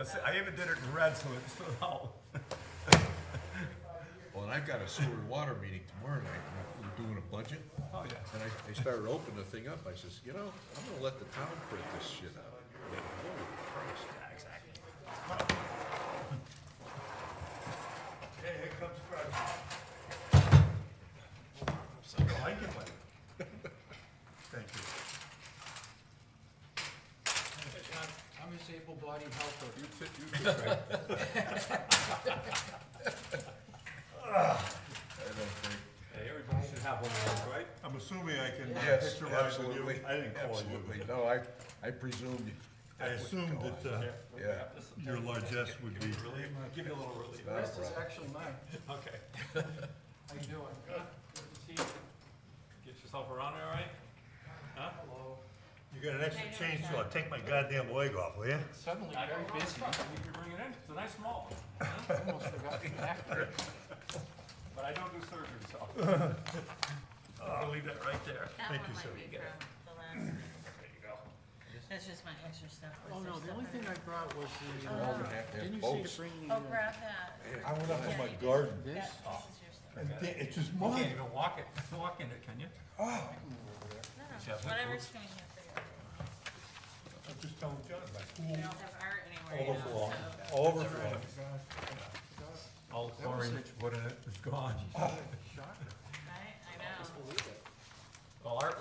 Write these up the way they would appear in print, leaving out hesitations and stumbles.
'Cause I even did it in red, so it stood out. Well, and I've got a sewer and water meeting tomorrow night, and we're doing a budget. Oh, yeah. And I started opening the thing up, I says, you know, I'm gonna let the town print this shit out. Holy Christ. Yeah, exactly. Hey, here comes Crutch. I like it, buddy. Thank you. I'm his able-bodied helper. You sit right. I don't think. Hey, everybody should have one of those, right? I'm assuming I can Yes, picture ride with you. absolutely. I didn't call Absolutely. you. No, I presumed you. I assumed that, Yeah. your largesse would be. Give you a little relief. The rest is actually mine. Okay. How you doing? Good to see you. Get yourself around there, all right? Huh? Hello. You got an extra chainsaw, I'll take my goddamn leg off, will you? Suddenly I very don't know busy. the truck. You can bring it in. It's a nice small one. Huh? Almost forgot the actor. But I don't do surgery, so. I'll leave that right there. That Thank one you, might sir. be from the last meeting. There you go. That's just my extra stuff. Oh, Was no, there the only stuff thing in I brought was the, Oh, no. We're gonna have to didn't have you say boats. to bring there? the, Oh, grab that. I went up in Yeah, my you did. garden, this? This is your stuff. and it's just You mine. can't even walk it, walk in it, can you? Oh, I can move over there. No, You have no, whatever's boots? convenient for you. I'm just telling John, my You pool, don't have art anywhere, you overflow, know, so. overflow. All the That was chlorine, such- what in it is gone. Shocker. Right, I know. Believe it. Well, Art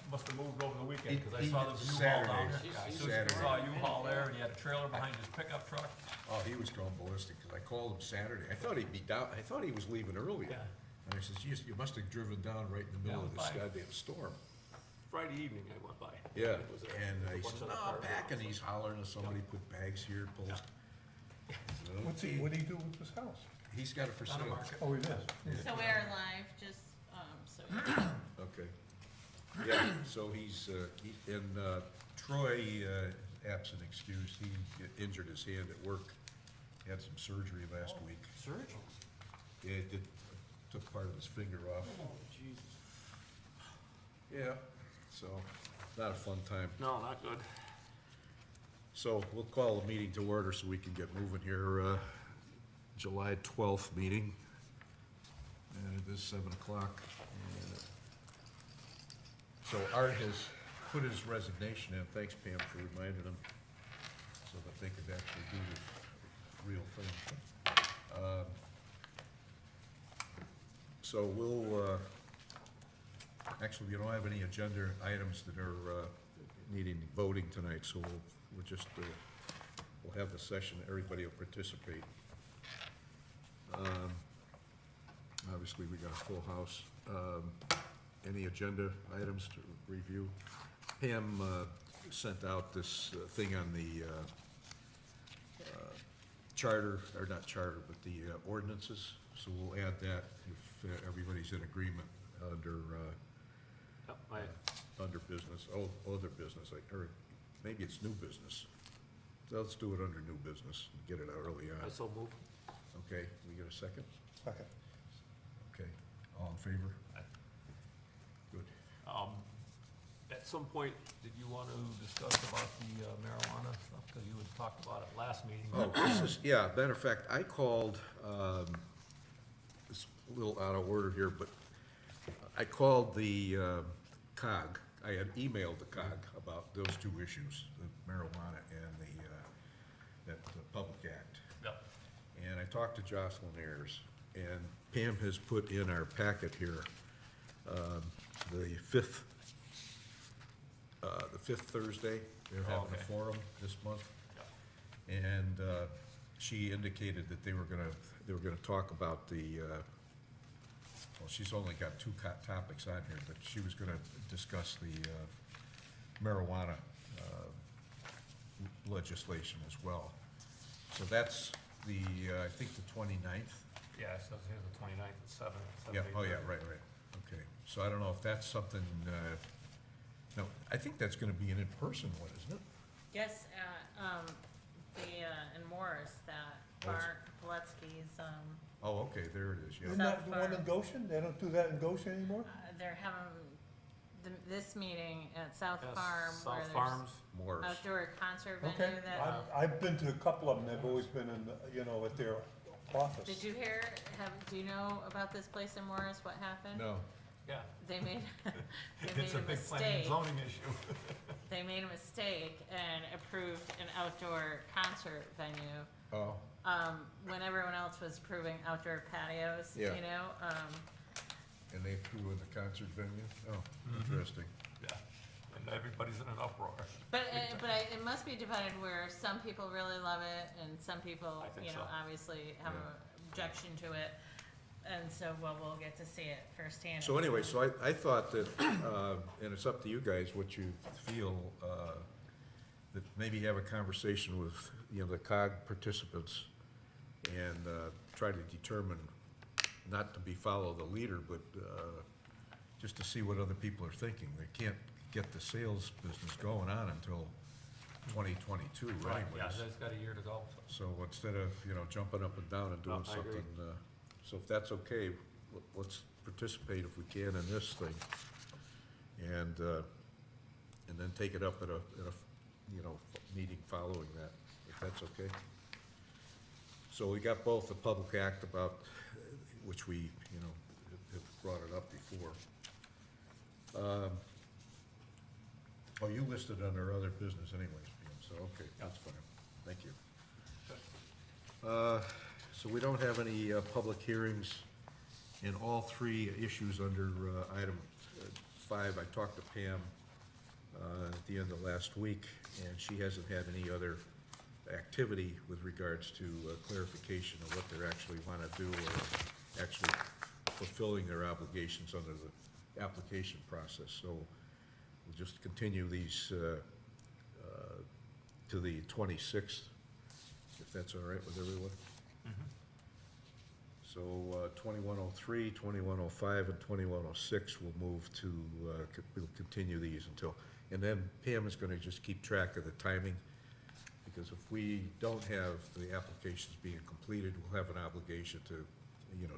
must have moved over the weekend, because I He- saw there was a U-Haul down there. Saturday. Yeah, I Saturday. saw a U-Haul there, and he had a trailer behind his pickup truck. Oh, he was going ballistic, cause I called him Saturday. I thought he'd be down, I thought he was leaving earlier. Yeah. And I says, geez, you must have driven down right in the middle Yeah, of this fine. goddamn storm. Friday evening I went by. Yeah, It was a- and a he bunch said, of the no, cars back, around, and he's hollering at somebody, put bags here, pulls. What's he, what do you do with this house? He's got it for On the sale. market. Oh, it is. So we are live, just, so you know. Okay. Yeah, so he's, and Troy, absent excuse, he injured his hand at work. He had some surgery last week. Surgeon? It took part of his finger off. Oh, Jesus. Yeah, so, not a fun time. No, not good. So we'll call the meeting to order so we can get moving here. July 12th meeting. And it is 7 o'clock. And, so Art has put his resignation in. Thanks, Pam, for reminding him, so that they could actually do the real thing. So we'll, actually, we don't have any agenda items that are needing voting tonight, so we'll just, we'll have the session, everybody will participate. Obviously, we got a full house. Any agenda items to review? Pam sent out this thing on the charter, or not charter, but the ordinances, so we'll add that if everybody's in agreement under, under business, other business, or maybe it's new business. So let's do it under new business, and get it out early on. so move. Okay, we get a second? Okay. Okay, all in favor? Good. At some point, did you want to discuss about the marijuana stuff? Because you had talked about it last meeting. Oh, this is, yeah, matter of fact, I called, it's a little out of order here, but I called the COG. I had emailed the COG about those two issues, the marijuana and the Public Act. Yep. And I talked to Jocelyn Ayers, and Pam has put in our packet here, the fifth Thursday, they're having okay. a forum this month. Yep. And she indicated that they were gonna talk about the, well, she's only got two topics on here, but she was gonna discuss the marijuana legislation as well. So that's the, I think the 29th. Yeah, it says here the 29th at 7. Yeah, oh yeah, right, okay. So I don't know if that's something, no, I think that's gonna be an in-person one, isn't it? Yes, in Morris, that Oh, it's- Bart Poletsky's, Oh, okay, there it is, Isn't yeah. that the one in Goshen? They don't do that in Goshen anymore? they're having this meeting at South Yes, Farm, where South there's Farms, Morris. outdoor concert Okay, venue that, I've been to a couple of them, they've always been in, at their office. did you hear, do you know about this place in Morris, what happened? No, They made, they made it's a a big planning and mistake. zoning issue. They made a mistake and approved an outdoor concert venue, oh, when everyone else was approving outdoor patios, Yeah. you know? and they threw in the concert venue? Oh, Mhm. interesting. Yeah, and everybody's in an uproar. But it must be divided where some people really love it and some people, I think you know, so. obviously have Yeah. an objection to it. And so, well, we'll get to see it firsthand. So anyway, so I thought that, and it's up to you guys what you feel, that maybe have a conversation with, the COG participants and try to determine, not to follow the leader, but just to see what other people are thinking. They can't get the sales business going on until 2022 Right, yeah, anyways. that's got a year to go. So instead of, jumping up and down and doing No, I agree. something, so if that's okay, let's participate if we can in this thing. And then take it up at a, meeting following that, if that's okay. So we got both the public act about, which we, have brought it up before. Oh, you listed under other business anyways, Pam, so, okay, that's fine, thank you. So we don't have any public hearings in all three issues under item 5. I talked to Pam at the end of last week, and she hasn't had any other activity with regards to clarification of what they actually want to do or actually fulfilling their obligations under the application process. So we'll just continue these to the 26th, if that's all right with everyone. So 2103, 2105, and 2106 will move to, we'll continue these until, and then Pam is going to just keep track of the timing, because if we don't have the applications being completed, we'll have an obligation to,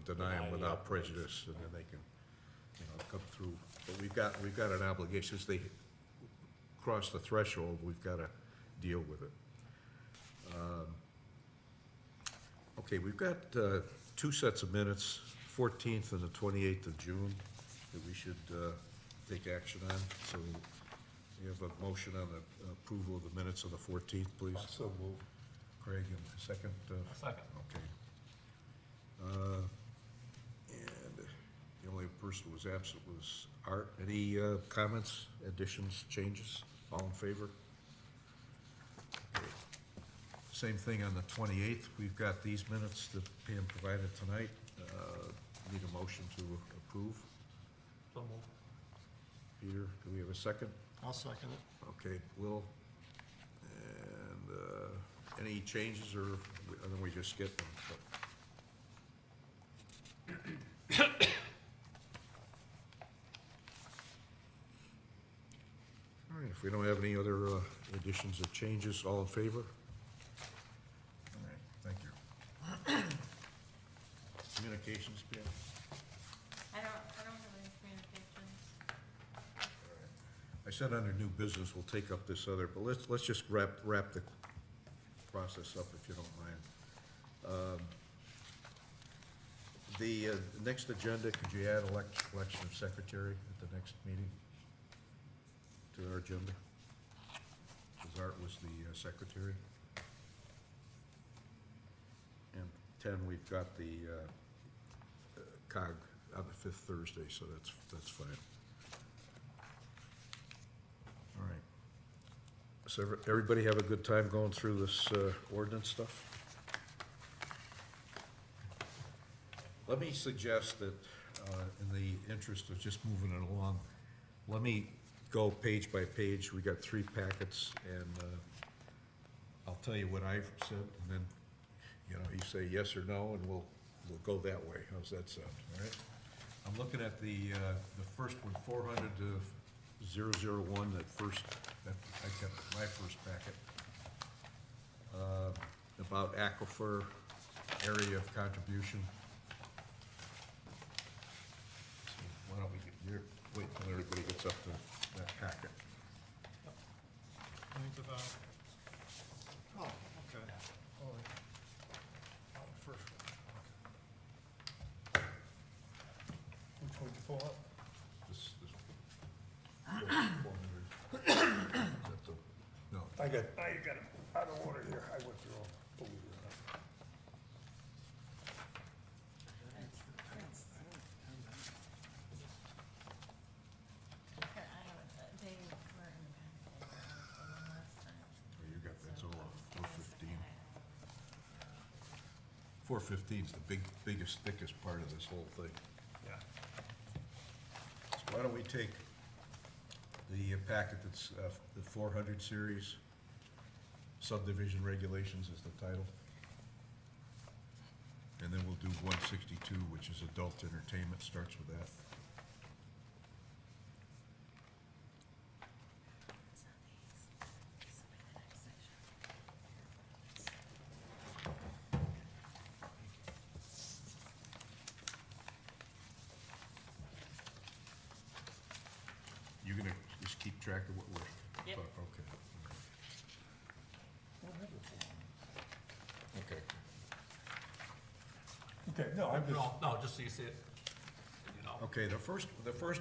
deny them Deny the without prejudice, and then they can, come through. But we've got an obligation, as they cross the threshold, we've got to deal with it. Okay, we've got two sets of minutes, 14th and the 28th of June, that we should take action on. So we have a motion on the approval of the minutes of the 14th, please. So move. Craig, and second. Second. Okay. And the only person who was absent was Art. Any comments, additions, changes? All in favor? Okay. Same thing on the 28th. We've got these minutes that Pam provided tonight. Need a motion to approve. So moved. Peter, do we have a second? I'll second it. Okay, Will. And any changes, or then we just skip them? All right, if we don't have any other additions or changes, all in favor? All right, thank you. Communications, Pam? I don't have any communications. I said under new business, we'll take up this other, but let's just wrap the process up, if you don't mind. The next agenda, could you add election of secretary at the next meeting to our agenda? Because Art was the secretary. And 10, we've got the COG on the 5th Thursday, so that's fine. All right. So everybody have a good time going through this ordinance stuff? Let me suggest that, in the interest of just moving it along, let me go page by page. We got 3 packets, and I'll tell you what I've said, and then, you say yes or no, and we'll go that way. How's that sound, all right? I'm looking at the first one, 400 to 001, that I kept my first packet, about aquifer area of contribution. So why don't we wait till everybody gets up to that packet. Think about, oh, okay. Oh, the first one, okay. Which one did you pull up? This 400. Is that the- No, I got it out of order here, I went through them, believe it or not. Here, I have it. They were in the packet. I told them last time. well, you got, that's So all that's 415. the 415 is the biggest, thickest part of this whole thing. Yeah. So why don't we take the packet that's the 400 series, subdivision regulations is the title. And then we'll do 162, which is adult entertainment, starts with that. You're gonna just keep track of what we're. Yep. Okay. Okay. Okay, no, I'm just, No, just so you see it, you know. Okay, the first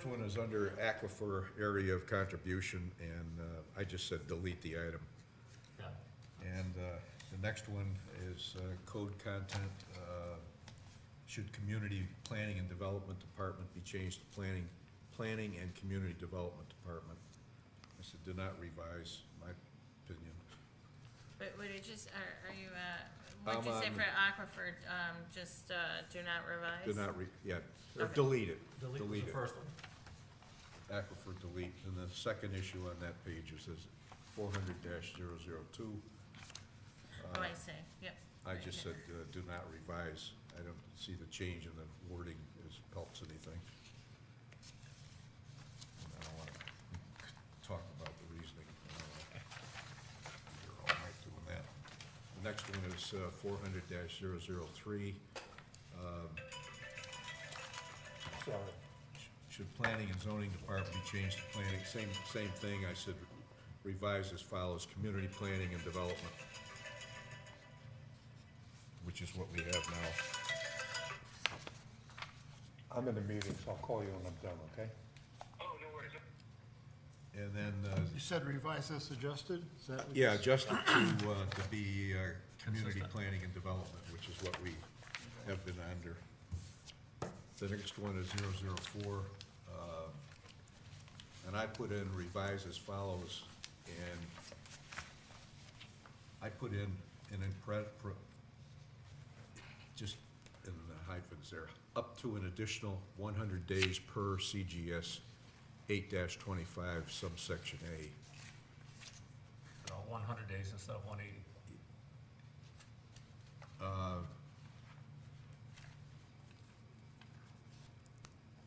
one is under aquifer area of contribution, and I just said delete the item. Yeah. And the next one is code content. Should community planning and development department be changed to planning and community development department? I said, do not revise, my opinion. But would it just, are you, I'm what'd you say on- for aquifer, just, do not revise? Do not, or Okay. delete it. Delete was the first one. Aquifer delete, and the second issue on that page, it says 400-002. Oh, I see, yep. I Right just here. said, do not revise. I don't see the change in the wording helps anything. And I don't wanna talk about the reasoning. You're all right doing that. The next one is 400-003. sorry. Should planning and zoning department be changed to planning? Same thing. I said revise as follows: community planning and development, which is what we have now. I'm in the meeting, so I'll call you when I'm done, okay? And then, You said revise as suggested, is that what? yeah, adjust it to be community Consistent. planning and development, which is what we have been under. The next one is 004, and I put in revise as follows, and I put in just in the hyphens there, up to an additional 100 days per CGS 8-25 subsection A. So 100 days instead of 180.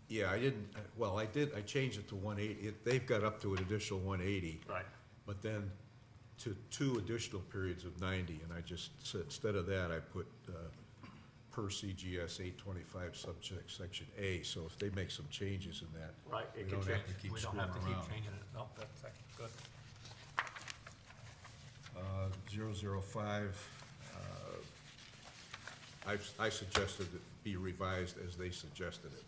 Yeah, I didn't, well, I changed it to 180, they've got up to an additional 180, Right. but then to 2 additional periods of 90, and I just, instead of that, I put per CGS 825 subject section A, so if they make some changes in that, Right, we it can don't change. have to keep We don't screwing have to around. keep changing it. No, that's good. 005, I suggested it be revised as they suggested it.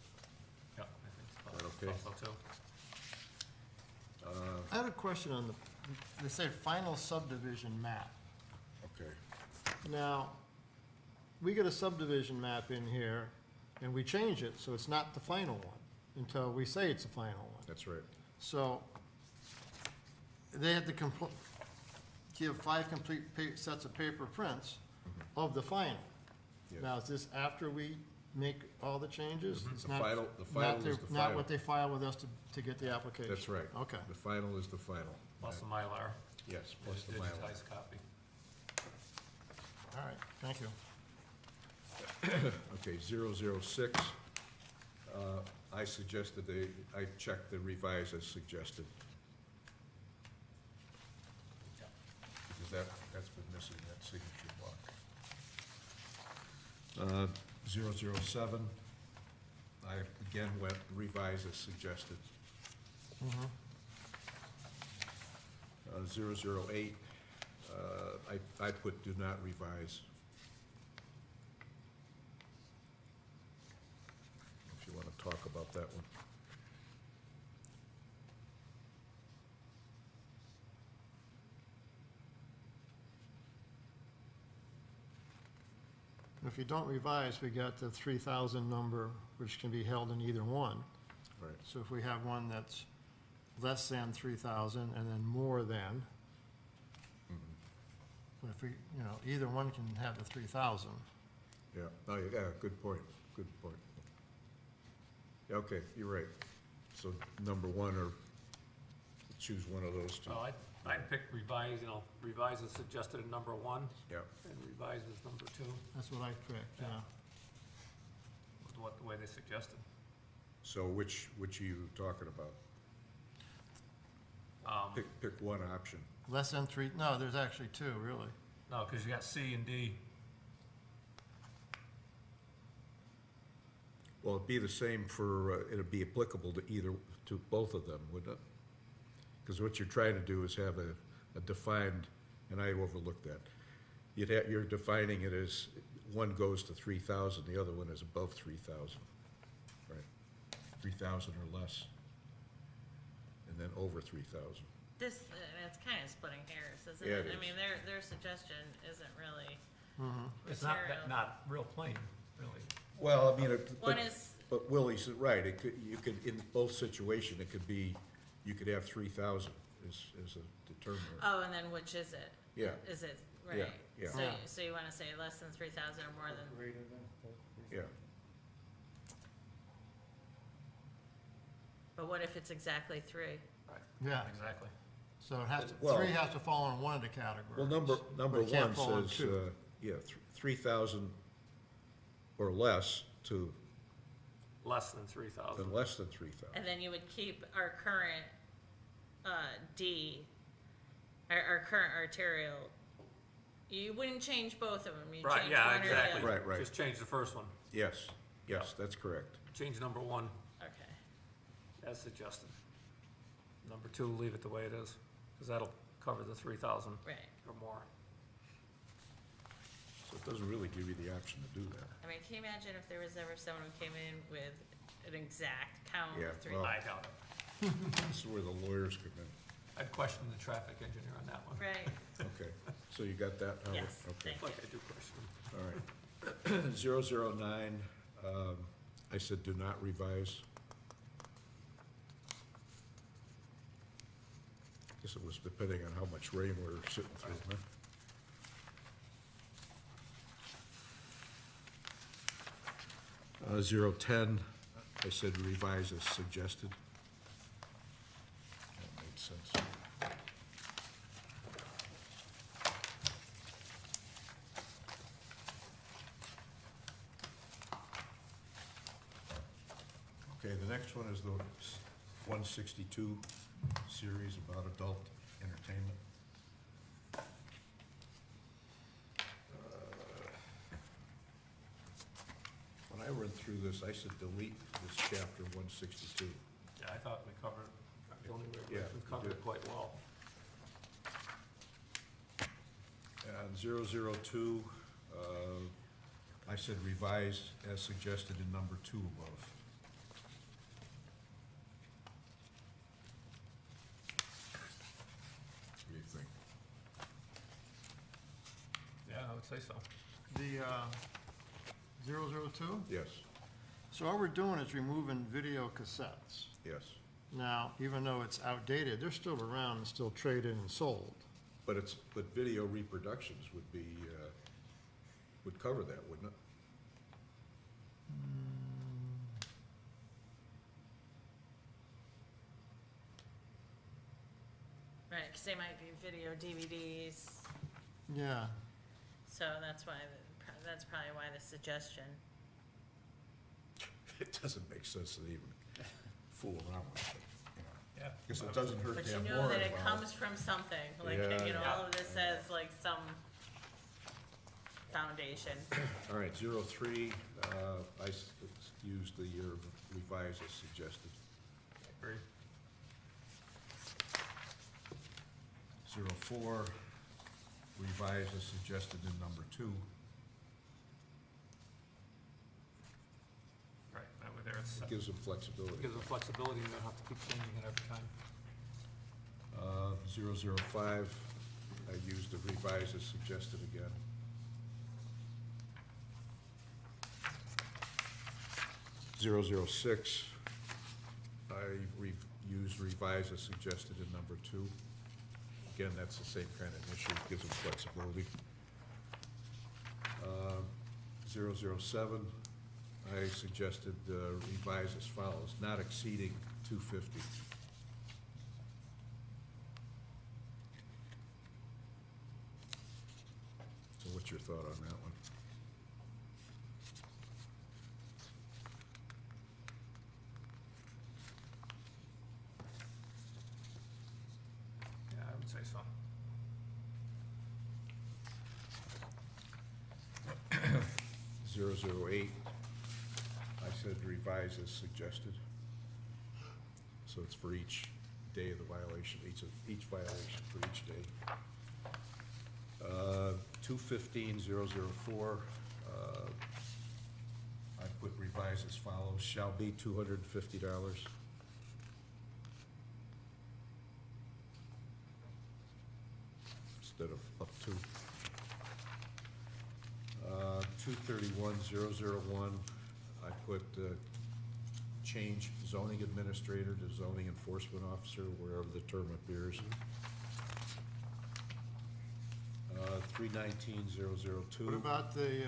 Yeah, I Is that think okay? so too. I had a question on they say final subdivision map. Okay. Now, we get a subdivision map in here, and we change it, so it's not the final one, until we say it's the final one. That's right. So, they had to give 5 complete sets of paper prints of the final. Yes. Now, is this after we make all the changes? It's The not- final not is their- the Not final. what they file with us to get the application? That's right. Okay. The final is the final. Plus the Mylar. Yes, plus the Mylar. Digitized copy. All right, thank you. Okay, 006, I suggested I checked the revise as suggested. Because that's been missing, that signature block. 007, I again went revise as suggested. 008, I put do not revise. If you want to talk about that one. If you don't revise, we got the 3,000 number, which can be held in either one. Right. So if we have one that's less than 3,000 and then more than, so if we, you know, either one can have the 3,000. Yeah, no, yeah, good point, good point. Yeah, okay, you're right. So number one, or choose one of those two. Well, I'd pick revise, you know, revise is suggested in number one, Yeah, and revise is number two, That's what I picked, yeah. with what, the way they suggested. so which are you talking about? Pick one option. Less than three, no, there's actually two, really. No, because you got C and D. Well, it'd be the same for, it'd be applicable to either, to both of them, wouldn't it? Because what you're trying to do is have a defined, and I overlooked that. You're defining it as one goes to 3,000, the other one is above 3,000, right? 3,000 or less, and then over 3,000. This, it's kind of splitting hairs, isn't Yeah, it? it I mean, is. their suggestion isn't really It's not, material. not real plain, really. Well, I mean, One is, but Willie's right, it could, you could, in both situation, it could be, you could have 3,000 as a determiner. oh, and then which is it? Yeah, Is it, Yeah, right? yeah. So, Yeah. so you wanna say less than 3,000 or more than, yeah. but what if it's exactly 3? Right, Yeah, exactly. so it has to, Well- three has to fall in one of the categories. Well, number But it can't one fall in says, two. yeah, 3,000 or less to, Less than 3,000. than less than 3,000. And then you would keep our current, D, our current arterial. You wouldn't change both of them, you Right, change yeah, one or the exactly. other. Right, right. Just change the first one. Yes, yes, that's correct. Change number one Okay, as suggested. Number two, leave it the way it is, because that'll cover the 3,000 right. or more. So it doesn't really give you the option to do that. I mean, can you imagine if there was ever someone who came in with an exact count Yeah, of 3? well- I doubt it. This is where the lawyers come in. I'd question the traffic engineer on that one. Right, Okay, so you got that, Howard? yes, Okay, thank Like you. I do question him. all right. 009, I said do not revise. Guess it was depending on how much rain we're sitting through, huh? 010, I said revise as suggested. That made sense. Okay, the next one is the 162 series about adult entertainment. When I read through this, I said delete this chapter 162. Yeah, I thought we covered, the only way Yeah, we we covered did. it quite well. And 002, I said revise as suggested in number 2 above. What do you think? Yeah, I would say so. The, 002? Yes, So all we're doing is removing video cassettes. yes. Now, even though it's outdated, they're still around and still traded and sold. But video reproductions would be, would cover that, wouldn't it? Right, because they might be video DVDs, Yeah, so that's why, that's probably why the suggestion. It doesn't make sense to even fool around with it, you know. Yeah. Because it doesn't hurt But to you have know more that it involved. comes from something, like, Yeah, you know, yeah. all of this has like some foundation. All right, 03, used the year revise as suggested. Agree. 04, revise as suggested in number 2. Right, that way there it's, It gives them flexibility. gives them flexibility, you don't have to keep changing it every time. 005, I used the revise as suggested again. 006, I used revise as suggested in number 2. Again, that's the same kind of issue, gives them flexibility. 007, I suggested revise as follows, not exceeding 250. So what's your thought on that one? Yeah, I would say so. 008, I said revise as suggested. So it's for each day of the violation, each violation for each day. 215-004, I put revise as follows, shall be $250. Instead of up to. 231-001, I put change zoning administrator to zoning enforcement officer wherever the term appears. 319-002. What about the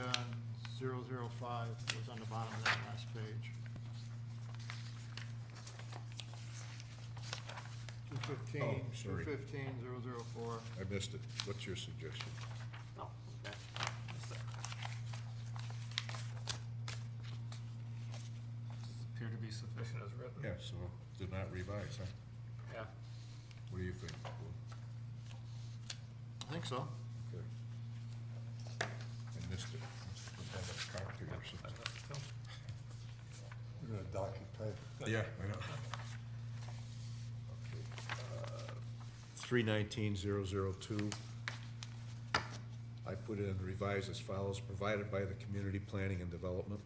005 that was on the bottom of that last page? 215, Oh, sorry. 215-004. I missed it. What's your suggestion? No, okay, just there. Appear to be sufficient as written. Yeah, so did not revise, huh? Yeah, What do you think? I think so. Okay. I missed it. Put that in a copy or I something. thought so. You're gonna document. Yeah, I know. Okay. 319-002. I put in revise as follows, provided by the Community Planning and Development.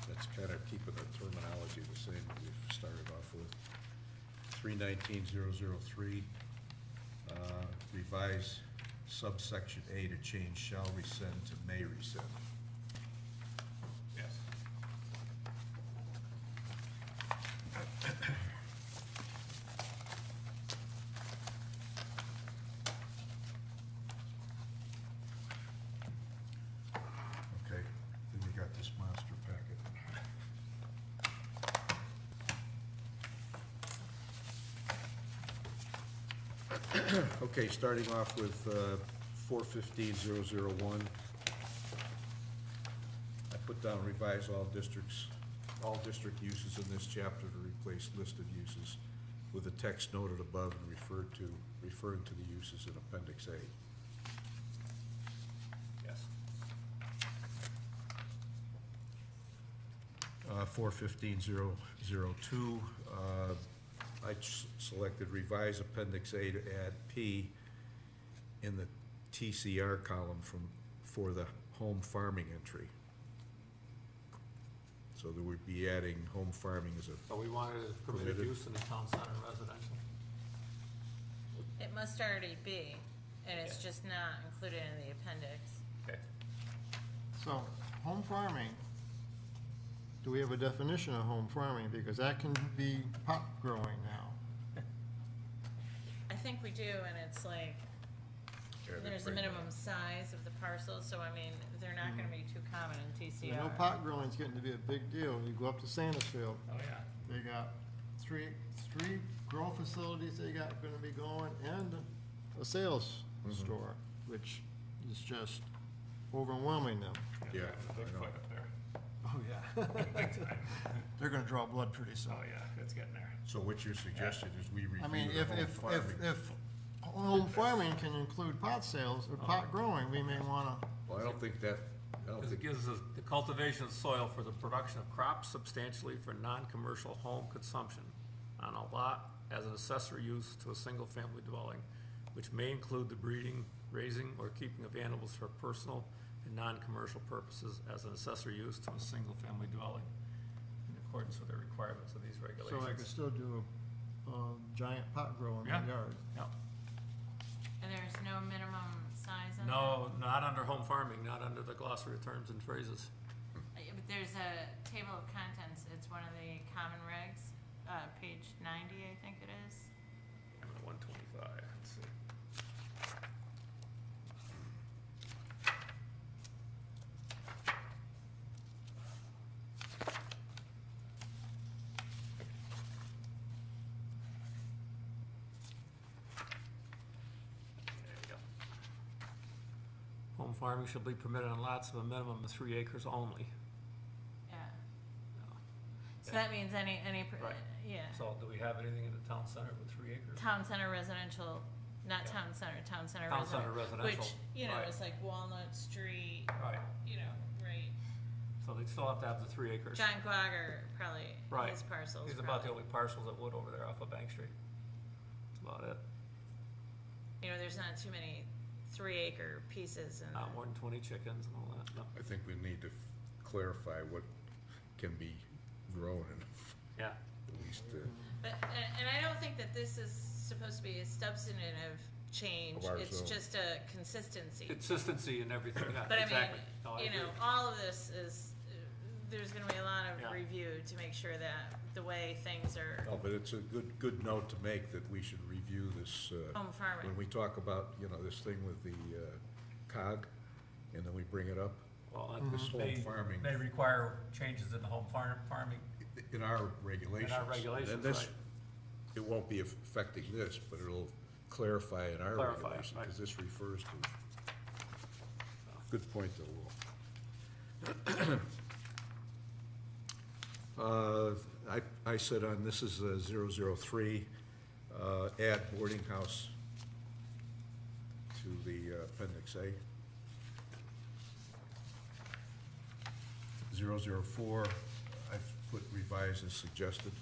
That's kind of keeping the terminology the same that we've started off with. 319-003, revise subsection A to change shall rescind to may rescind. Yes. Okay, then you got this monster packet. Okay, starting off with 415-001. I put down revise all district uses in this chapter to replace listed uses with the text noted above and referring to the uses in Appendix A. Yes. 415-002, I selected revise Appendix A to add P in the TCR column for the home farming entry. So that we'd be adding home farming as a, But we wanted it permitted Permitted. use in the town center residential. It must already be, and it's Yeah. just not included in the appendix. Okay. So, home farming, do we have a definition of home farming? Because that can be pot growing now. I think we do, and it's like, there's a minimum size of the parcels, so I mean, they're not gonna be too common in I TCR. know pot growing's getting to be a big deal. You go up to Sandusfield, Oh, yeah. they got three grow facilities they got gonna be going, and a sales store, which is just overwhelming them. Yeah, There's a big I know. fight up there. Oh, yeah. They're gonna draw blood pretty soon. Oh, yeah, it's getting there. So what's your suggestion is we I review mean, the if, home if, farming? if home farming can include pot sales or pot growing, we may wanna, Well, I don't think that, I don't Because it think, gives us the cultivation of soil for the production of crops substantially for non-commercial home consumption on a lot as an accessory use to a single-family dwelling, which may include the breeding, raising, or keeping of animals for personal and non-commercial purposes as an accessory use to a single-family dwelling in accordance with the requirements of these So regulations. I could still do a giant pot grow in my Yeah. yard. Yeah. And there's no minimum size on that? No, not under home farming, not under the glossary of terms and phrases. But there's a table of contents, it's one of the common regs, page 90, I think it is. I'm at 125, let's see. There you go. Home farming shall be permitted on lots of a minimum of 3 acres only. Yeah. No. So that means any, Right. yeah. So do we have anything in the town center with 3 acres? Town center residential, not Yeah. town center Town center residential. Which, you know, Right. is like Walnut Street, Right, you know, right? so they still have to have the 3 acres. John Quagger, probably, Right. his parcels. He's about the probably. only parcels that would over there off of Bank Street. That's about it. You know, there's not too many 3-acre pieces in Not more than 20 chickens and all that, no. I think we need to clarify what can be grown and Yeah, at least, But, and I don't think that this is supposed to be a substantive change, Of our it's zone. just a consistency. consistency and everything, yeah, But I exactly. mean, No, I you know, agree. all of this is, there's gonna be a lot Yeah. of review to make sure that the way things are no, but it's a good note to make that we should review this, home farming. when we talk about, you know, this thing with the COG, and then we bring it up, Well, this whole may, farming- may require changes in the home farming, in our regulations. regulations, And this, right. it won't be affecting this, but it'll clarify in our Clarify, regulations, right. because this refers to. Good point, though, Will. I said on, this is 003, add boarding house to the appendix A. 004, I've put revise as suggested.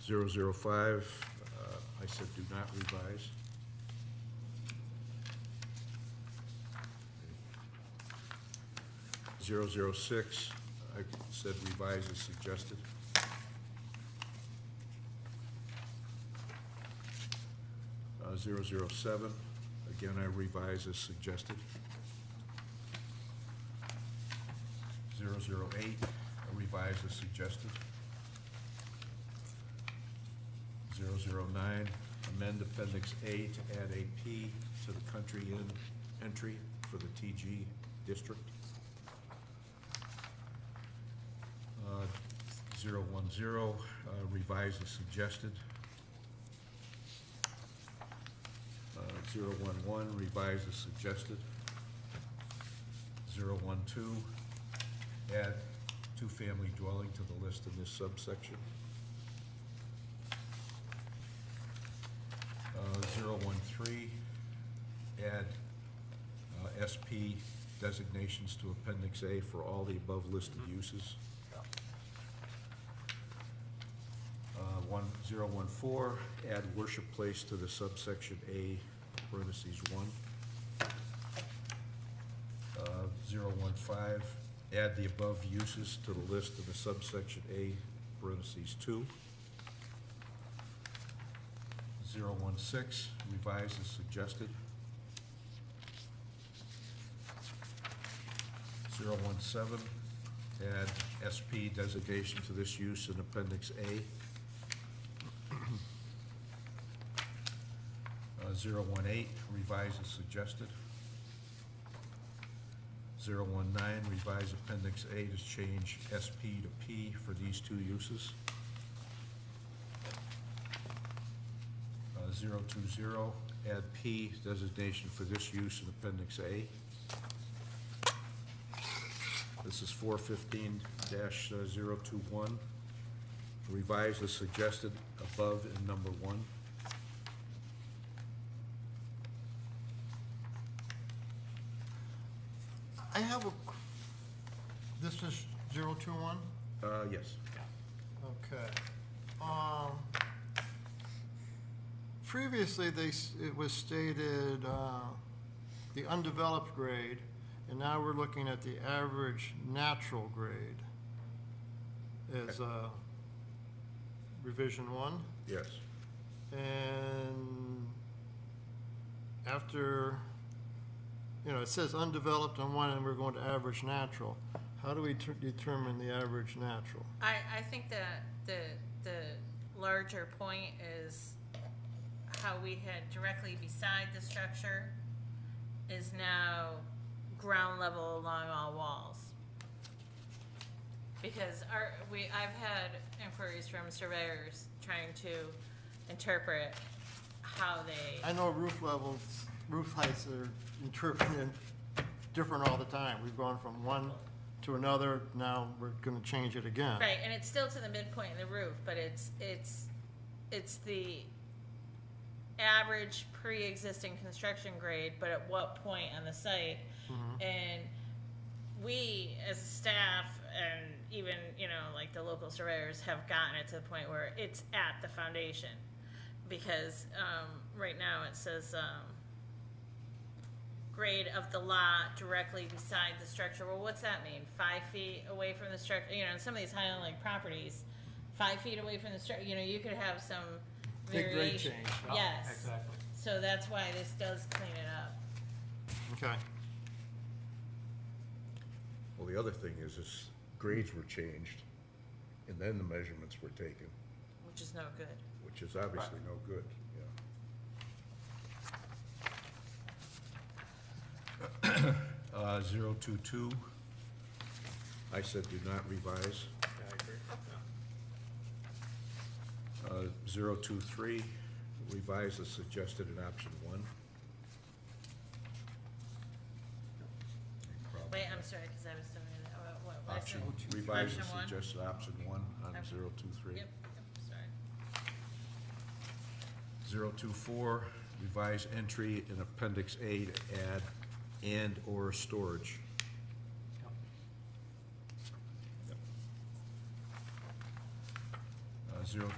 005, I said do not revise. Zero zero six, I said revise as suggested. 007, again, I revise as suggested. 008, I revise as suggested. 009, amend Appendix A to add a P to the country inn entry for the TG district. 010, revise as suggested. 011, revise as suggested. 012, add two-family dwelling to the list in this subsection. 013, add SP designations to Appendix A for all the above listed uses. 014, add worship place to the subsection A, parentheses 1. 015, add the above uses to the list in the subsection A, parentheses 2. 016, revise as suggested. 017, add SP designation to this use in Appendix A. 018, revise as suggested. 019, revise Appendix A to change SP to P for these two uses. 020, add P designation for this use in Appendix A. This is 415-021. Revise as suggested above in number 1. I have a, this is 021? Yes. Okay. Previously, it was stated, the undeveloped grade, and now we're looking at the average natural grade as, revision 1. Yes. And after, it says undeveloped on one, and we're going to average natural. How do we determine the average natural? I think that the larger point is how we had directly beside the structure is now ground level along all walls. Because I've had inquiries from surveyors trying to interpret how they. I know roof heights are interpreted different all the time. We've gone from one to another, now we're gonna change it again. Right, and it's still to the midpoint of the roof, but it's the average pre-existing construction grade, but at what point on the site? And we, as a staff, and even, like the local surveyors, have gotten it to the point where it's at the foundation. Because, right now it says, grade of the lot directly beside the structure. Well, what's that mean? 5 feet away from the structure? In some of these Highland Lake properties, 5 feet away from the structure, you could have some Big grade variation. change. Yes. Exactly. So that's why this does clean it up. Okay. Well, the other thing is grades were changed, and then the measurements were taken, Which is no good. which is obviously no good, yeah. 022, I said do not revise. Yeah, I agree. Yeah. 023, revise as suggested in option 1. Wait, I'm sorry, because I was doing it. What I Option, said? revise as Option one? suggested, option 1 on Option- 023. Yep, sorry. 024, revise entry in appendix A to add and/or storage. Yep.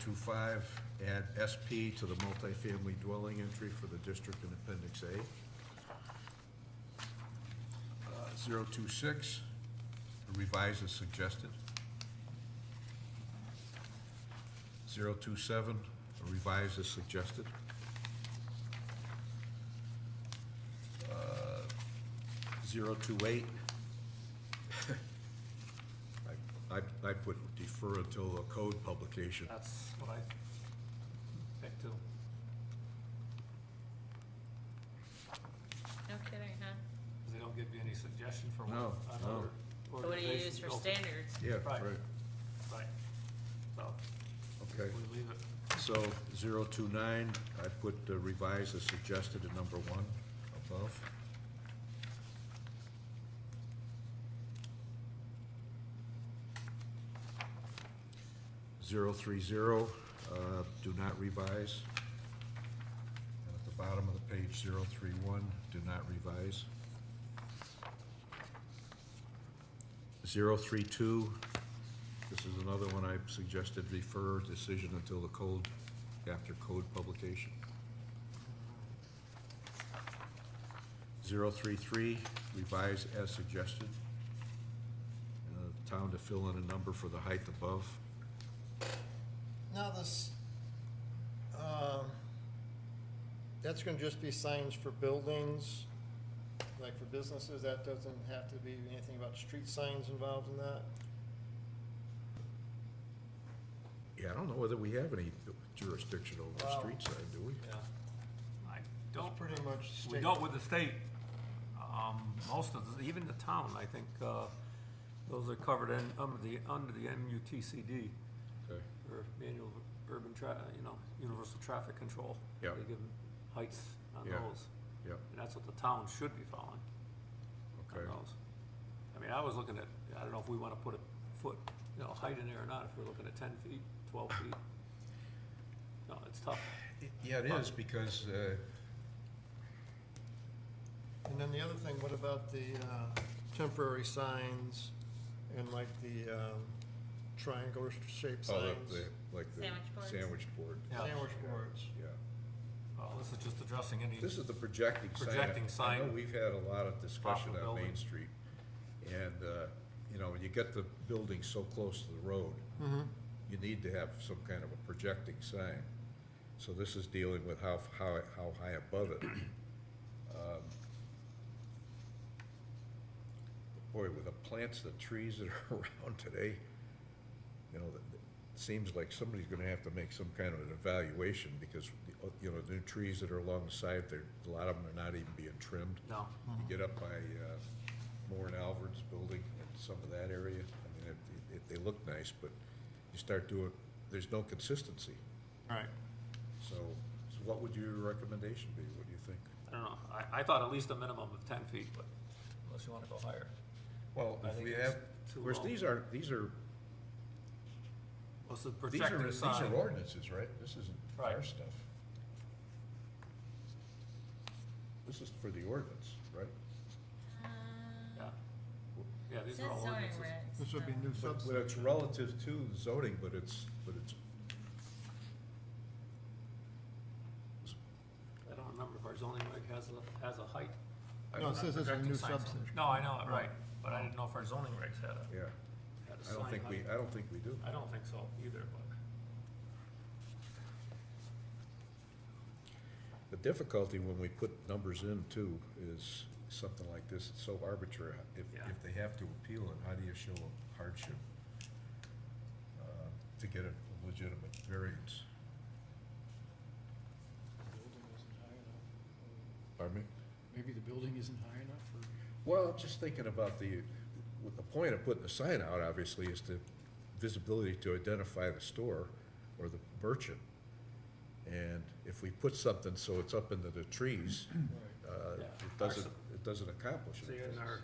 025, add SP to the multifamily dwelling entry for the district in appendix A. 026, revise as suggested. 027, revise as suggested. 028, I put defer until the code publication. That's what I picked too. No kidding, huh? 'Cause they don't give you any suggestion for No, what no. another So what do you organization use for built. standards? Yeah, Right. right, Right. So, okay. we leave it. So 029, I put revise as suggested in number 1 above. 030, do not revise. And at the bottom of the page, 031, do not revise. 032, this is another one I suggested refer decision until the code, after code publication. 033, revise as suggested. Town to fill in a number for the height above. Now this, that's gonna just be signs for buildings, like for businesses, that doesn't have to be anything about street signs involved in that? Yeah, I don't know whether we have any jurisdiction over the Well- street side, do we? Yeah. I don't, Pretty much we state. don't with the state. Most of the, even the town, I think, those are covered under the MUTCD, Okay. or manual urban universal traffic control. Yep. They give them heights on Yeah. those, Yep, and that's what the town should be following on okay. those. I mean, I was looking at, I don't know if we wanna put a foot, height in there or not, if we're looking at 10 feet, 12 feet. No, it's tough. Yeah, it is, because, And then the other thing, what about the temporary signs and like the triangular shaped Oh, signs. like the Sandwich boards? sandwich board, Yeah. Sandwich boards. yeah. Well, this is just addressing any, This is the projecting sign. Projecting I know sign we've had a lot of discussion off the on Main building. Street. And, you know, when you get the building so close to the road, you need to have some kind of a projecting sign. So this is dealing with how high above it. Boy, with the plants, the trees that are around today, you know, it seems like somebody's gonna have to make some kind of an evaluation, because, you know, the new trees that are along the side, a lot of them are not even being trimmed. no, You get up by Moore and Alvarez building, and some of that area, I mean, they look nice, but you start doing, there's no consistency. Right. So what would your recommendation be? What do you think? I don't know, I thought at least a minimum of 10 feet, but unless you wanna go higher. Well, I if think we it's have, too of course, low. these are What's the projecting these sign? are ordinances, right? This isn't our Right. stuff. This is for the ordinance, right? Yeah, yeah, It these says are all zoning ordinances. regs. This would be new But it's subsection. relative to zoning, but it's, I don't remember if our zoning reg has a height. No, it says it's a Projecting new signs on it. subsection. No, I know it, right, but I didn't know if our zoning regs had a, yeah, had a I sign don't think height. I don't think we do. I don't think so either, but. The difficulty when we put numbers in too is something like this, it's so arbitrary. If Yeah. they have to appeal it, how do you show a hardship to get a legitimate variance? Building isn't high enough. Pardon me? Maybe the building isn't high enough, or Well, I'm just thinking about the point of putting the sign out, obviously, is the visibility to identify the store or the merchant. And if we put something so it's up into the trees, Yeah. it doesn't accomplish See, it. in our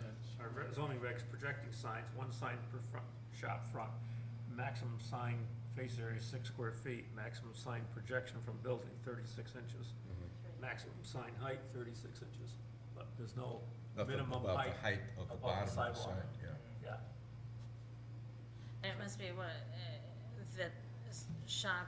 zoning regs, projecting signs, one sign per shop front, maximum sign face area 6 square feet, maximum sign projection from building 36 inches, maximum sign height 36 inches, but there's no Nothing minimum about height. the height of the above bottom of the sidewalk. sign, yeah. Yeah, And it must be what, that shop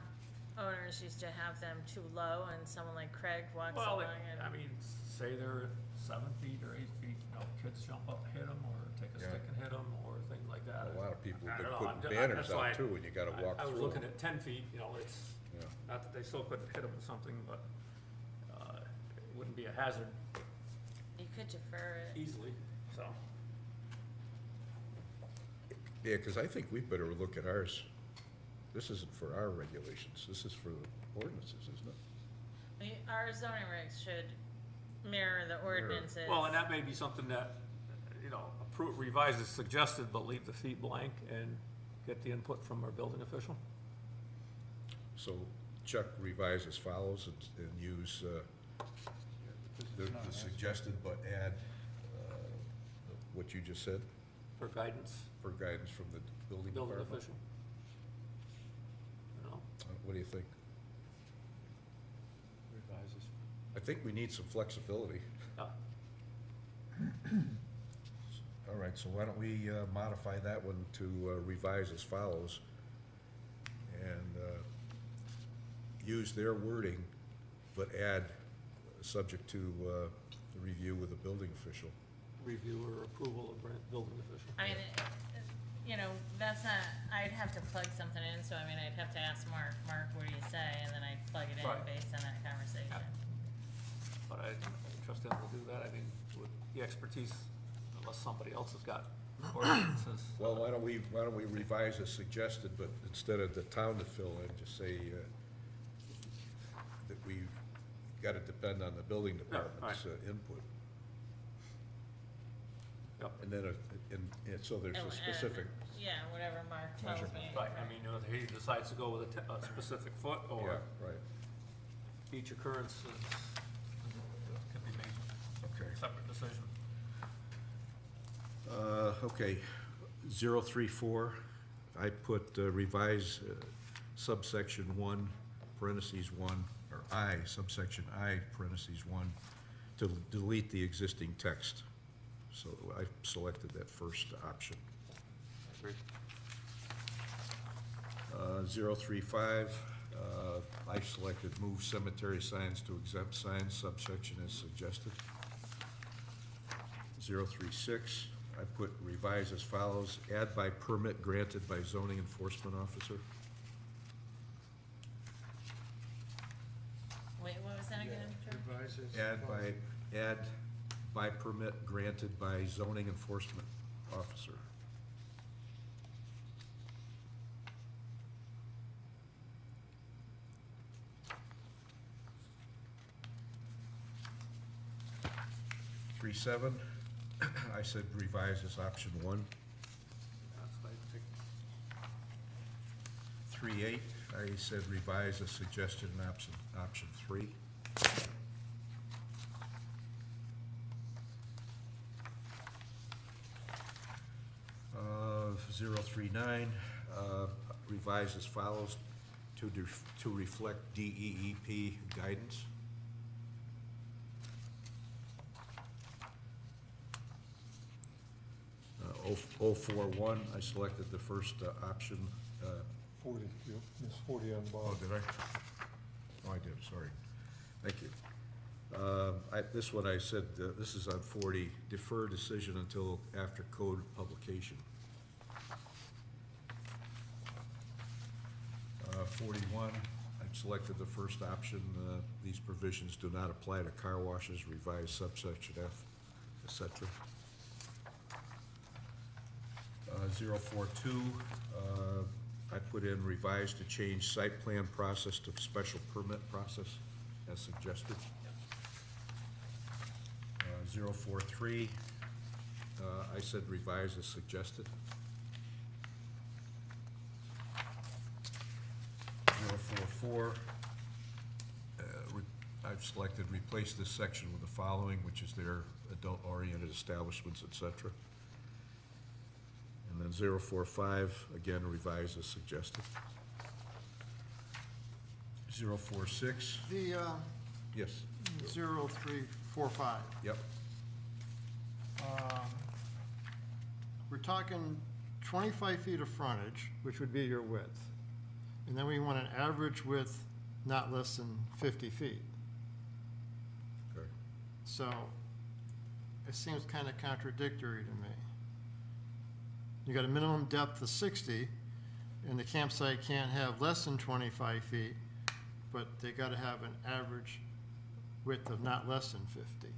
owners used to have them too low, and someone like Craig walks well, along and. I mean, say they're 7 feet or 8 feet, you know, kids jump up and hit them, or take a Yeah. stick and hit them, or things like that. A lot of people I have been don't know, putting I'm- banners that's why out too, when you gotta walk I through was looking them. at 10 feet, you know, it's, Yeah. not that they still couldn't hit them with something, but, it wouldn't be a hazard You could defer it. easily, so. Yeah, because I think we better look at ours. This isn't for our regulations, this is for the ordinances, isn't it? Our zoning regs should mirror the ordinances. Well, and that may be something that, you know, revise is suggested, but leave the feet blank and get the input from our building official. So Chuck revise as follows and use because it's not the an suggested, but add what you just said For guidance, for guidance from the building building department. official. You know, What do you think? revises. I think we need some flexibility. yeah, All right, so why don't we modify that one to revise as follows, and use their wording, but add, subject to the review with the building official. review or approval of building official. I mean, you know, that's not, I'd have to plug something in, so I mean, I'd have to ask Mark, what do you say, and then I'd plug it in Right. based on that conversation. But I trust them to do that, I mean, with the expertise, unless somebody else has got ordinances. Well, why don't we revise as suggested, but instead of the town to fill in, just say that we gotta depend on the building department's input. Yep. And then, and so there's And- a specific, Yeah, whatever Mark tells me. Measurement. Right, I mean, you know, if he decides to go with a specific foot, yeah, or right, each occurrence can be made okay. a separate decision. Okay, 034, I put revise subsection 1, parentheses 1, or I, subsection I, parentheses 1, to delete the existing text. So I selected that first option. Agreed. 035, I selected move cemetery signs to exempt signs, subsection is suggested. 036, I put revise as follows, add by permit granted by zoning enforcement officer. Wait, what was that again? Joe? Revise as Add by permit granted by zoning enforcement officer. Three seven, I said revise as option 1. That's what I picked. 3.8, I said revise as suggested in option 3. Uh, 039, revise as follows to reflect DEEP guidance. Uh, 041, I selected the first option. 40, you missed 40 on the Oh, bottom. did I? Oh, I did, sorry. Thank you. This one I said, this is on 40, defer decision until after code publication. 41, I've selected the first option. These provisions do not apply to car washes, revised subsection F, et cetera. 042, I put in revised to change site plan process to special permit process as suggested. 043, I said revise as suggested. 044, I've selected replace this section with the following, which is their adult-oriented establishments, et cetera. And then 045, again, revise as suggested. 046, The, yes, 0345, yep, we're talking 25 feet of frontage, which would be your width. And then we want an average width not less than 50 feet. okay. So it seems kind of contradictory to me. You got a minimum depth of 60, and the campsite can't have less than 25 feet, but they got to have an average width of not less than 50.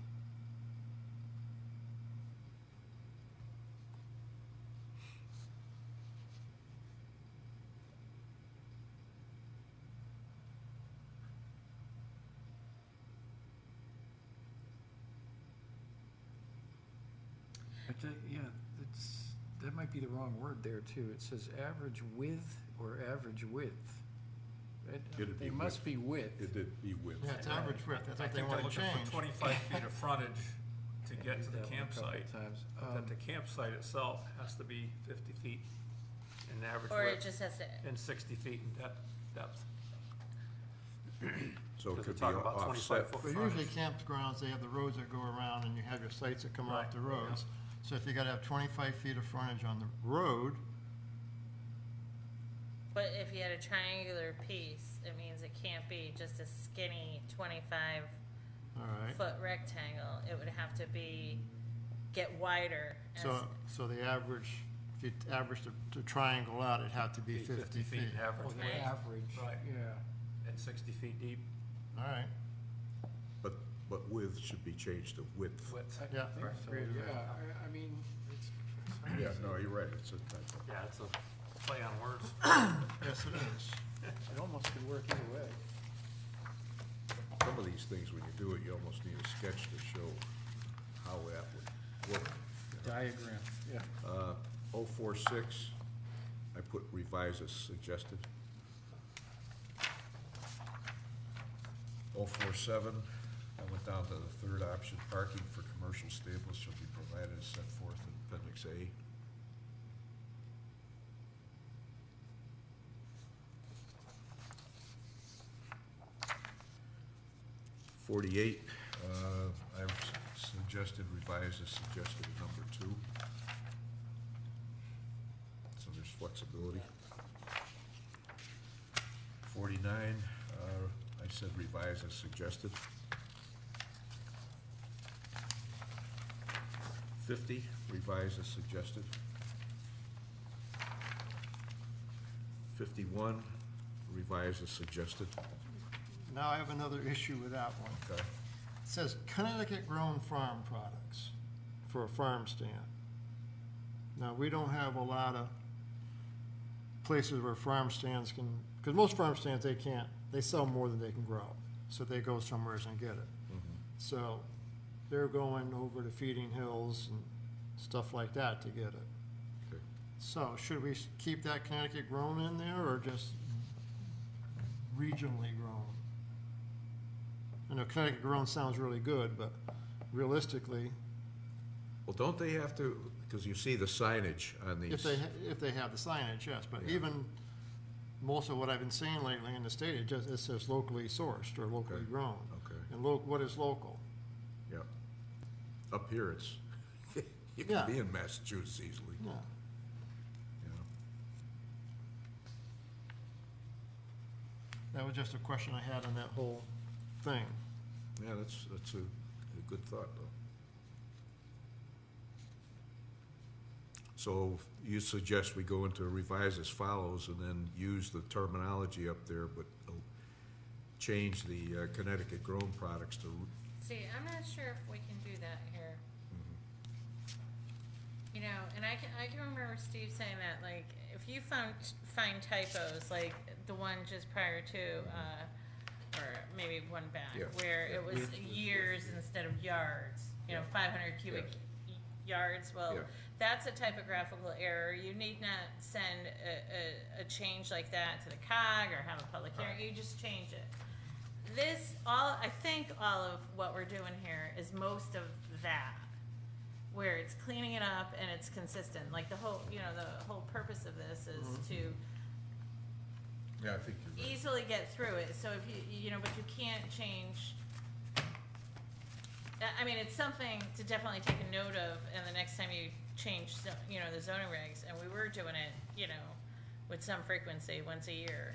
Yeah, that might be the wrong word there too. It says average width or average width. It'd be It must be width. It did be width. Yeah, it's average width, that's I what they think they're want to looking change. for 25 feet of frontage to get to the That one a couple campsite. times. But that the campsite itself has to be 50 feet in average Or it width just has to, and 60 feet in depth. So it Because could be we're talking about offset. 25 foot But frontage. usually campgrounds, they have the roads that go around and you have your sites that come off Right, the roads. So if you gotta have 25 feet of frontage on the road, but if you had a triangular piece, it means it can't be just a skinny 25 all right. foot rectangle. It would have to be, get wider. as- So the average, if you average the triangle out, it'd have to be 50 feet. in average Oh, the width average, Right. yeah. and 60 feet deep All right, But width should be changed to width. width. I Yeah, think right, so, agree with that. yeah, I mean, it's. Yeah, no, you're right, it's a typo. Yeah, it's a play on words. yes it is. It almost could work either way. Some of these things, when you do it, you almost need a sketch to show how that would work. Diagram, yeah. 046, I put revise as suggested. 047, I went down to the third option, parking for commercial stables shall be provided as set forth in Appendix A. 48, I've suggested revise as suggested in number 2. So there's flexibility. 49, I said revise as suggested. 50, revise as suggested. 51, revise as suggested. Now I have another issue with that one. Okay. It says Connecticut-grown farm products for a farm stand. Now, we don't have a lot of places where farm stands can, because most farm stands, they sell more than they can grow. So they go somewhere and get it. So they're going over to Feeding Hills and stuff like that to get it. Okay. So should we keep that Connecticut grown in there or just regionally grown? I know Connecticut grown sounds really good, but realistically, Well, don't they have to, because you see the signage on these. if they have the signage, yes, but Yeah. even most of what I've been seeing lately in the state, it says locally sourced or locally Okay. grown. Okay, And what is local? yeah. Up here, it's, you Yeah. can be in Massachusetts easily, Yeah. you know. That was just a question I had on that whole thing. Yeah, that's a good thought, though. So you suggest we go into revise as follows and then use the terminology up there, but change the Connecticut grown products to, See, I'm not sure if we can do that here. You know, and I can remember Steve saying that, like, if you find typos, like the one just prior to, or maybe one back, Yeah. where it was years instead of yards, you know, 500 cubic yards, well, Yeah. that's a typographical error. You need not send a change like that to the COG or have a public hearing, you just change it. I think all of what we're doing here is most of that, where it's cleaning it up and it's consistent, like the whole purpose of this is to yeah, I think you're right. easily get through it, so if but you can't change. I mean, it's something to definitely take a note of, and the next time you change, the zoning regs, and we were doing it, with some frequency, once a year,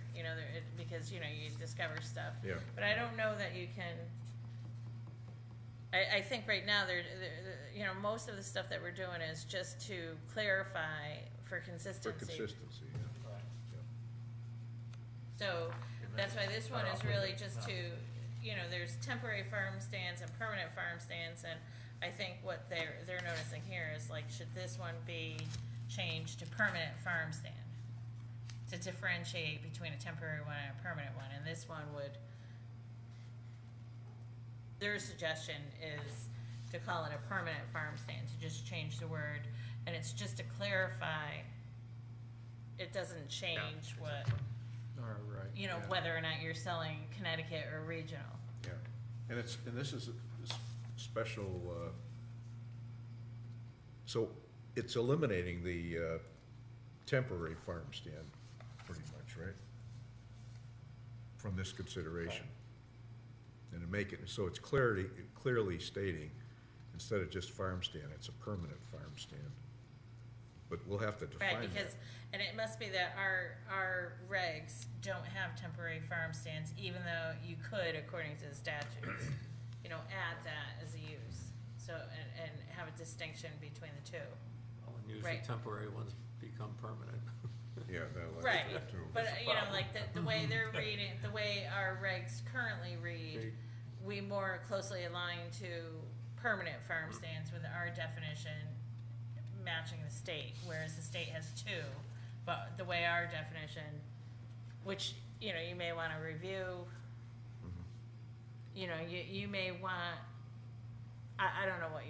because, you discover stuff. Yeah. But I don't know that you can, I think right now, most of the stuff that we're doing is just to clarify for For consistency. consistency, yeah. So, that's why this one is really just to, there's temporary farm stands and permanent farm stands, and I think what they're noticing here is like, should this one be changed to permanent farm stand? To differentiate between a temporary one and a permanent one, and this one would, their suggestion is to call it a permanent farm stand, to just change the word, and it's just to clarify, it doesn't change what, All right. Yeah. whether or not you're selling Connecticut or regional. Yeah, and this is a special, so it's eliminating the temporary farm stand, pretty much, right? From this consideration. And to make it, so it's clearly stating, instead of just farm stand, it's a permanent farm stand. But we'll have to define Right, that. because, and it must be that our regs don't have temporary farm stands, even though you could, according to the statutes, add that as a use. So, and have a distinction between the two. Well, and usually Right. temporary ones become permanent. Yeah, that'll have Right, that too. but, That's a like problem. the way they're reading, the way our regs currently read, we more closely align to permanent farm stands with our definition matching the state, whereas the state has two. But the way our definition, which, you may wanna review, you may want, I don't know what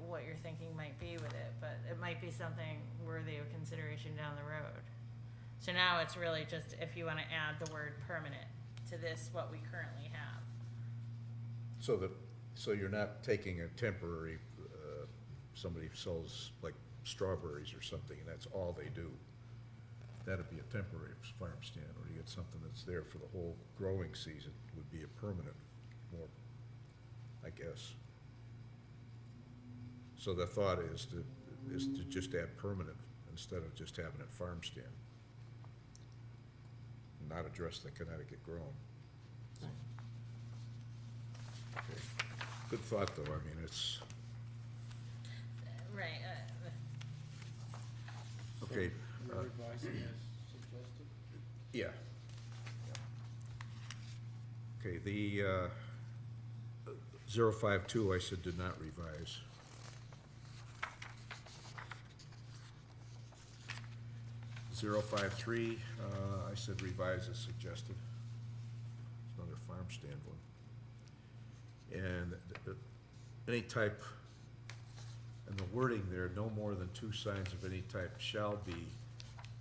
what your thinking might be with it, but it might be something worthy of consideration down the road. So now it's really just if you wanna add the word permanent to this, what we currently have. So you're not taking a temporary, somebody sells like strawberries or something, and that's all they do. That'd be a temporary farm stand, or you get something that's there for the whole growing season, would be a permanent, more, I guess. So the thought is to just add permanent instead of just having it farm stand. not address the Connecticut grown. Okay. Good thought, though, I mean, it's, Right, okay, You're revising as suggested? yeah. Okay, the 052, I said did not revise. 053, I said revise as suggested. It's another farm stand one. And any type, and the wording there, no more than 2 signs of any type shall be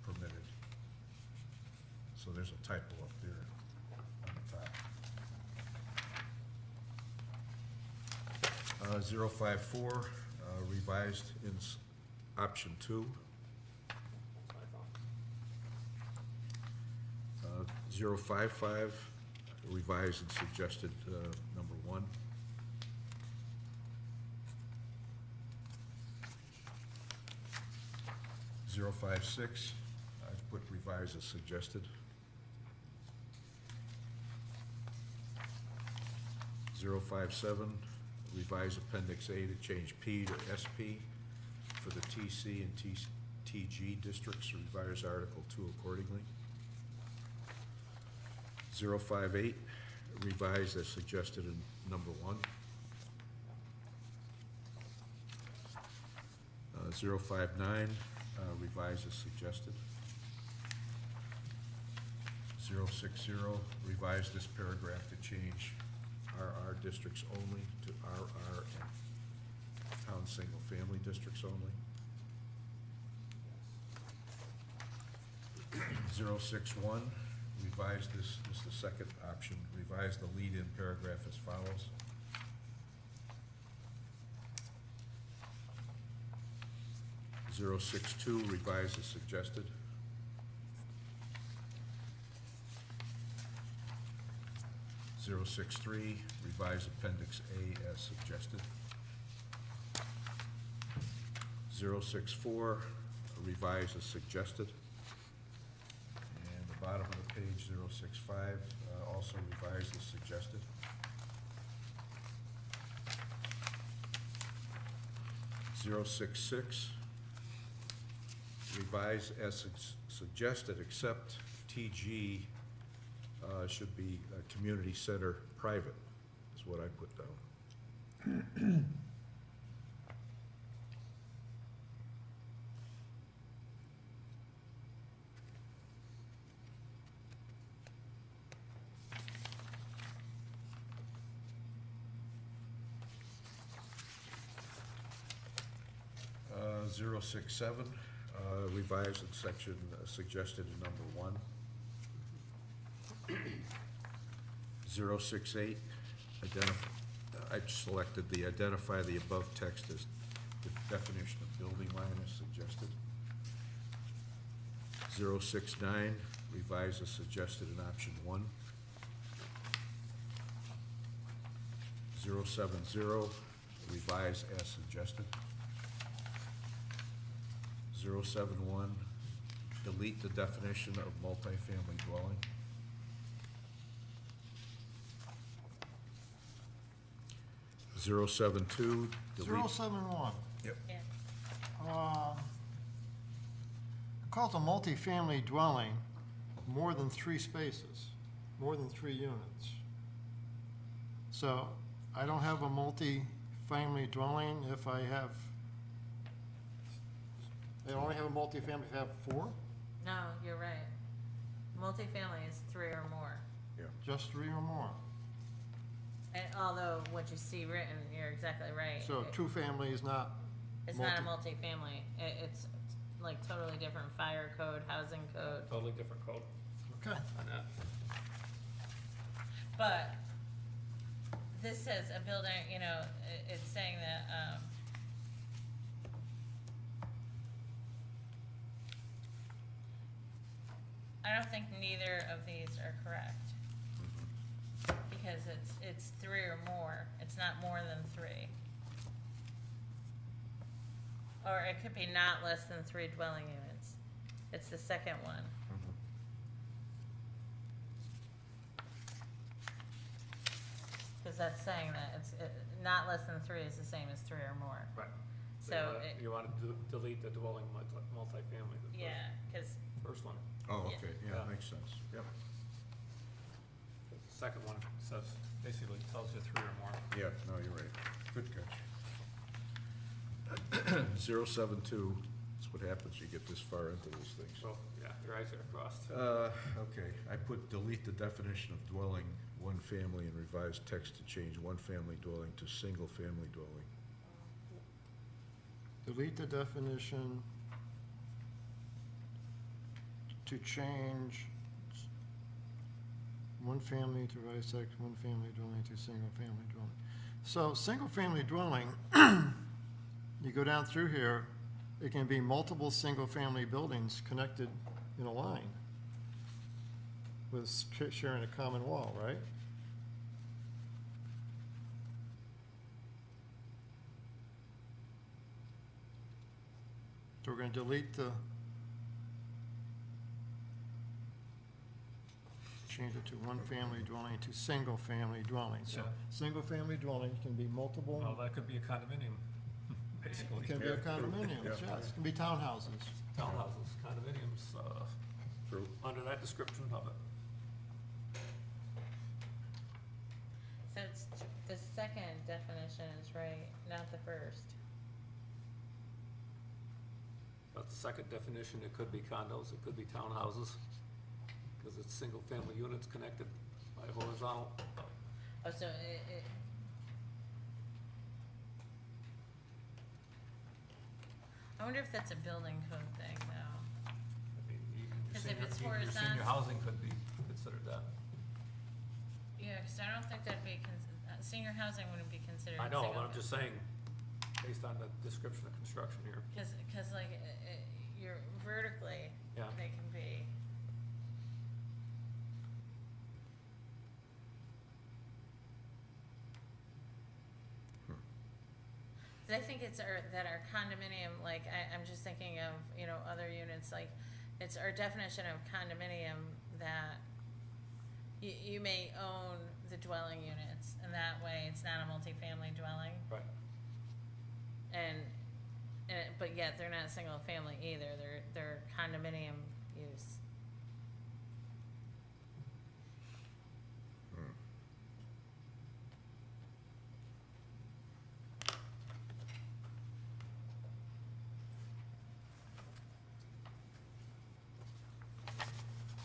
permitted. So there's a typo up there on the top. 054, revised in option 2. 055, revised and suggested number 1. 056, I've put revised as suggested. 057, revise Appendix A to change P to SP for the TC and TG districts, revise Article 2 accordingly. 058, revised as suggested in number 1. 059, revised as suggested. 060, revise this paragraph to change RR districts only to RR and town single-family districts only. 061, revise this is the second option, revise the lead-in paragraph as follows. 062, revise as suggested. 063, revise Appendix A as suggested. 064, revise as suggested. And the bottom of the page, 065, also revised as suggested. 066, revise as suggested, except TG should be community center private, is what I put down. Uh, 067, revised in section suggested in number 1. 068, I selected the identify the above text as the definition of building line as suggested. 069, revise as suggested in option 1. 070, revise as suggested. 071, delete the definition of multifamily dwelling. 072, delete. 071. Yep. yeah. It calls a multifamily dwelling more than 3 spaces, more than 3 units. So I don't have a multifamily dwelling if I have, I only have a multifamily if I have 4? No, you're right. Multifamily is 3 or more. Just 3 or more. And although what you see written, you're exactly right. So 2 family is not, It's not a multifamily. It's like totally different fire code, housing code. Totally different code okay. on that. But this says a building, you know, it's saying that, I don't think neither of these are correct. Because it's 3 or more. It's not more than 3. Or it could be not less than 3 dwelling units. It's the second one. that's saying that it's, not less than 3 is the same as 3 or more. Right. So You wanna delete the dwelling multifamily, the Yeah, cause, first one. Oh, Yeah. okay, yeah, Yeah. makes sense, yep. The second one says, basically tells you 3 or more. Yeah, no, you're right. Good catch. 072, that's what happens, you get this far into these things. So, yeah, your eyes are crossed. Okay, I put delete the definition of dwelling, one family, and revise text to change one family dwelling to single family dwelling. Delete the definition to change one family to revise text, one family dwelling to single family dwelling. So, single family dwelling, you go down through here, it can be multiple single family buildings connected in a line with sharing a common wall, right? So we're gonna delete the, change it to one family dwelling to single family dwelling. So, Yeah. single family dwelling can be multiple, Well, that could be a condominium, basically. it can be a Yeah, condominium, yeah. yes, it can be townhouses. Townhouses, condominiums, True. under that description of it. so it's, the second definition is right, not the first. That's the second definition, it could be condos, it could be townhouses, because it's single-family units connected by horizontal. Oh, so it, I wonder if that's a building code thing, though. I mean, even your 'Cause if senior- it's even your Senior horizontal- housing could be considered that. Yeah, because I don't think that'd be, senior housing wouldn't be considered. I know, single but I'm just saying, based on the description of construction here. Because like, you're vertically, Yeah. they can be. Cause I think it's that our condominium, like, I'm just thinking of, other units, like, it's our definition of condominium that you may own the dwelling units, and that way it's not a multifamily dwelling. Right. And, but yet they're not single family either, they're condominium use. Hmm.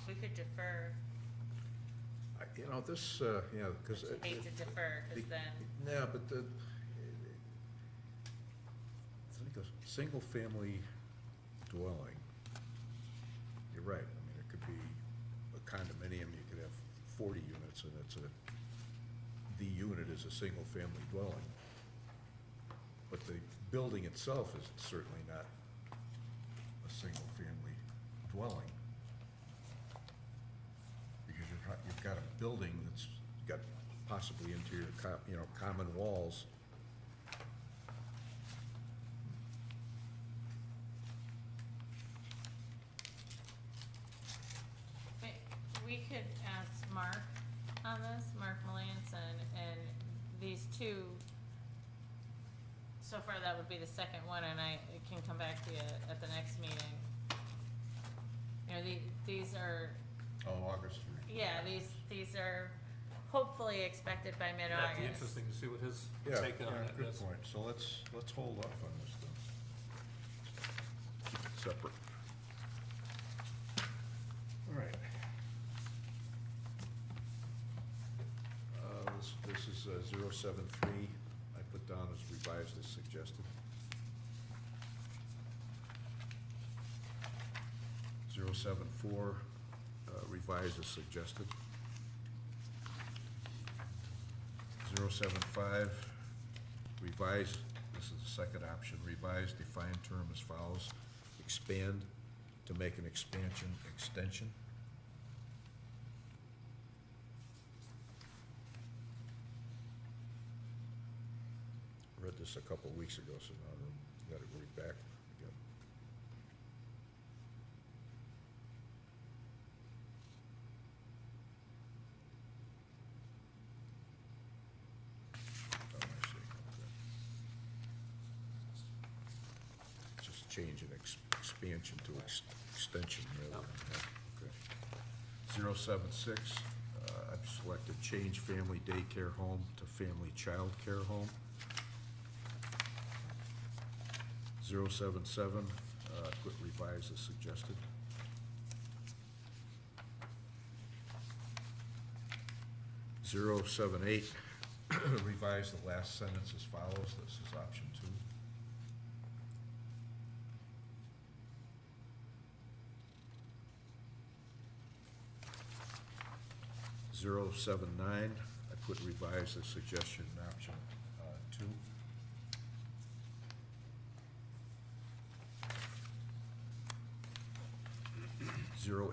We could defer, This, yeah, because. hate to defer, cause then, Yeah, but it's like a single-family dwelling. You're right, I mean, it could be a condominium, you could have 40 units, and the unit is a single-family dwelling. But the building itself is certainly not a single-family dwelling. Because you've got a building that's got possibly interior, common walls. we could ask Mark on this, Mark Melanson, and these two, so far that would be the second one, and I can come back to you at the next meeting. These are, Oh, August 3. yeah, these are hopefully expected by That'd be mid-August. interesting to see what his Yeah, take on yeah, it good is. point. So let's hold off on this then. Keep it separate. All right. This is 073, I put down as revised as suggested. 074, revised as suggested. 075, revise, this is the second option, revise defined term as follows: expand to make an expansion extension. Read this a couple of weeks ago, so now I've got to read back again. change an expansion to extension rather than that. Okay. 076, I've selected change family daycare home to family child care home. 077, put revise as suggested. 078, revise the last sentence as follows. This is option 2. 079, I put revise as suggestion in option 2.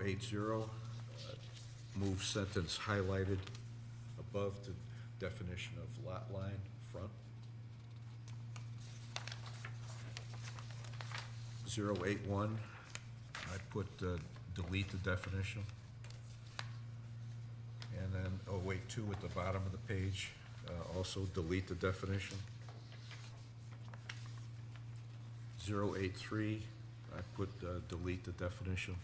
080, move sentence highlighted above to definition of lot line front. 081, I put delete the definition. And then 082 at the bottom of the page, also delete the definition. 083, I put delete the definition.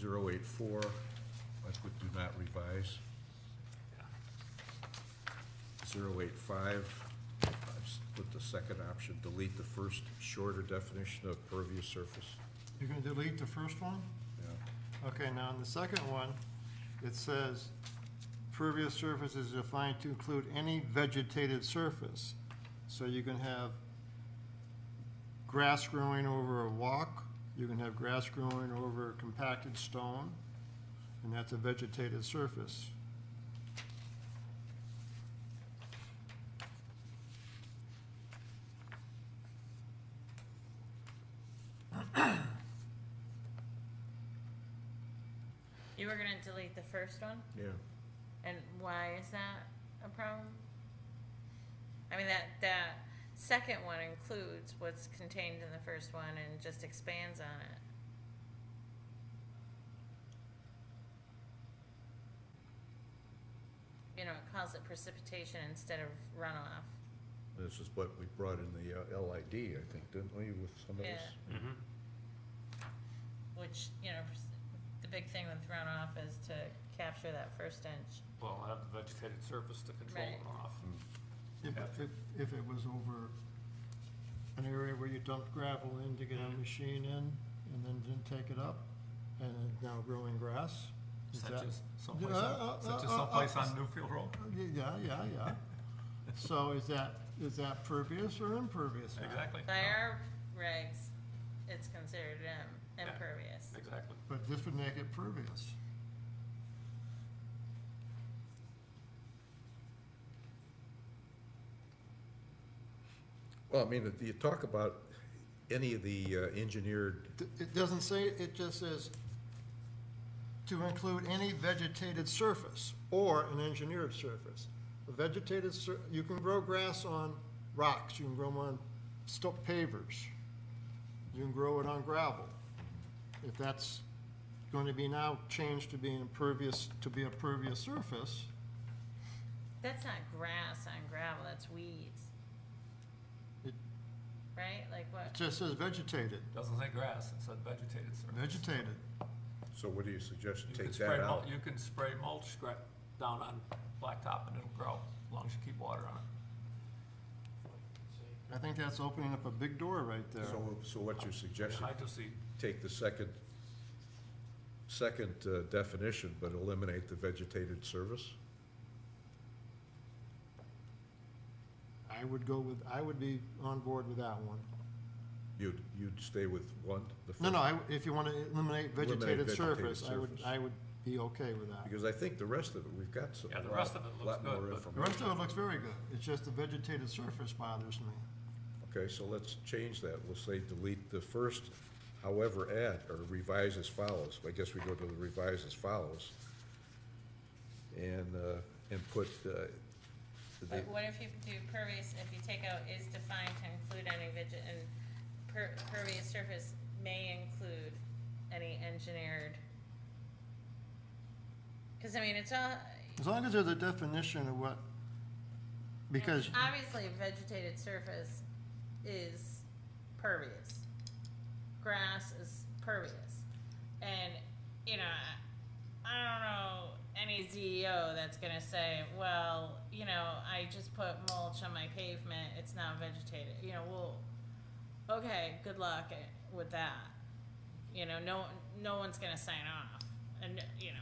084, I put do not revise. 085, I put the second option, delete the first shorter definition of pervious surface. You're gonna delete the first one? Yeah. Okay, now in the second one, it says pervious surface is defined to include any vegetated surface. So you can have grass growing over a walk, you can have grass growing over compacted stone, and that's a vegetated surface. You were gonna delete the first one? Yeah. And why is that a problem? I mean, that second one includes what's contained in the first one and just expands on it. You know, it calls it precipitation instead of runoff. This is what we brought in the LID, I think, didn't we, with some of this? Yeah. Mm-hmm. Which, you know, the big thing with runoff is to capture that first inch. Well, we'll have the vegetated surface to control Right. runoff. If it was over an area where you dumped gravel in to get a machine in, and then didn't take it up, and it's now growing grass, is Such that? as someplace Yeah, someplace on Newfield Road. Yeah. So is that pervious or impervious now? Exactly. By our regs, it's considered impervious. Exactly. But this would make it pervious. Well, I mean, you talk about any of the engineered, It doesn't say, it just says to include any vegetated surface or an engineered surface. A vegetated, you can grow grass on rocks, you can grow them on pavers, you can grow it on gravel. If that's going to be now changed to being impervious, to be a pervious surface, That's not grass on gravel, that's weeds. It- Right? Like it what? just says vegetated, Doesn't say grass, it said vegetated surface. vegetated. so what do you suggest, You take can spray that out? You can spray mulch down on blacktop and it'll grow, as long as you keep water on it. I think that's opening up a big door right there. So what's your suggestion? I just see, Take the second definition, but eliminate the vegetated surface? I would be on board with that one. You'd stay with one? The No, first? if you want to eliminate Eliminate vegetated vegetated surface, surface. I would be okay with that. Because I think the rest of it, we've got some. Yeah, the rest of it looks lot more good, but- The rest information. of it looks very good. It's just the vegetated surface bothers me. Okay, so let's change that. We'll say delete the first, however, add, or revise as follows. I guess we go to the revise as follows. And put, But what if you do pervious, if you take out is defined to include any and pervious surface may include any engineered? Cause I mean, it's all, As long as there's a definition of what, because, obviously vegetated surface is pervious. Grass is pervious. And, you know, I don't know any CEO that's gonna say, well, you know, I just put mulch on my pavement, it's not vegetated. You know, well, okay, good luck with that. You know, no one's gonna sign off. And, you know,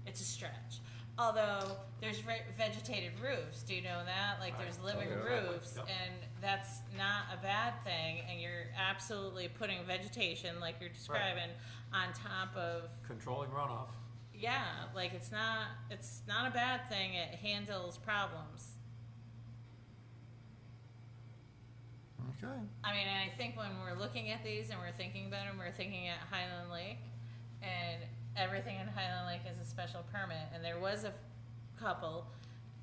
it's a stretch. Although, there's vegetated roofs, do you know that? Like, there's living Oh, yeah. roofs, Yep. and that's not a bad thing, and you're absolutely putting vegetation, like you're describing, on top of, Controlling runoff. yeah, like, it's not a bad thing, it handles problems. Okay. I mean, I think when we're looking at these and we're thinking about them, we're thinking at Highland Lake, and everything in Highland Lake is a special permit, and there was a couple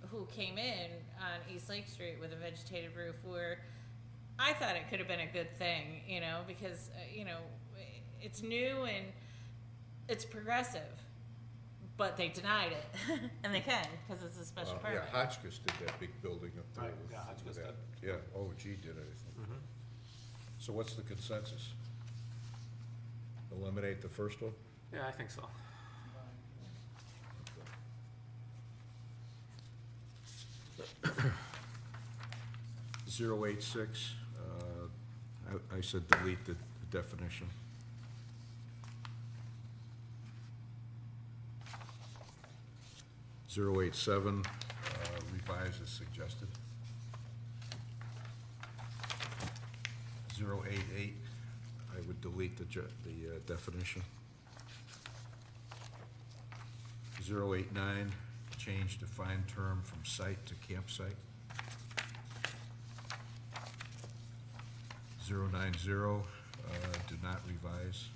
who came in on East Lake Street with a vegetated roof where I thought it could have been a good thing, you know, because, you know, it's new and it's progressive, but they denied it, and they can, because it's a special Yeah, permit. Hotchkiss did that big building up there. Right, with- yeah, Hotchkiss with that. Yeah, OG did it, I think. So what's the consensus? Eliminate the first one? Yeah, I think so. 086, I said delete the definition. 087, revise as suggested. 088, I would delete the definition. 089, change defined term from site to campsite. 090, do not revise.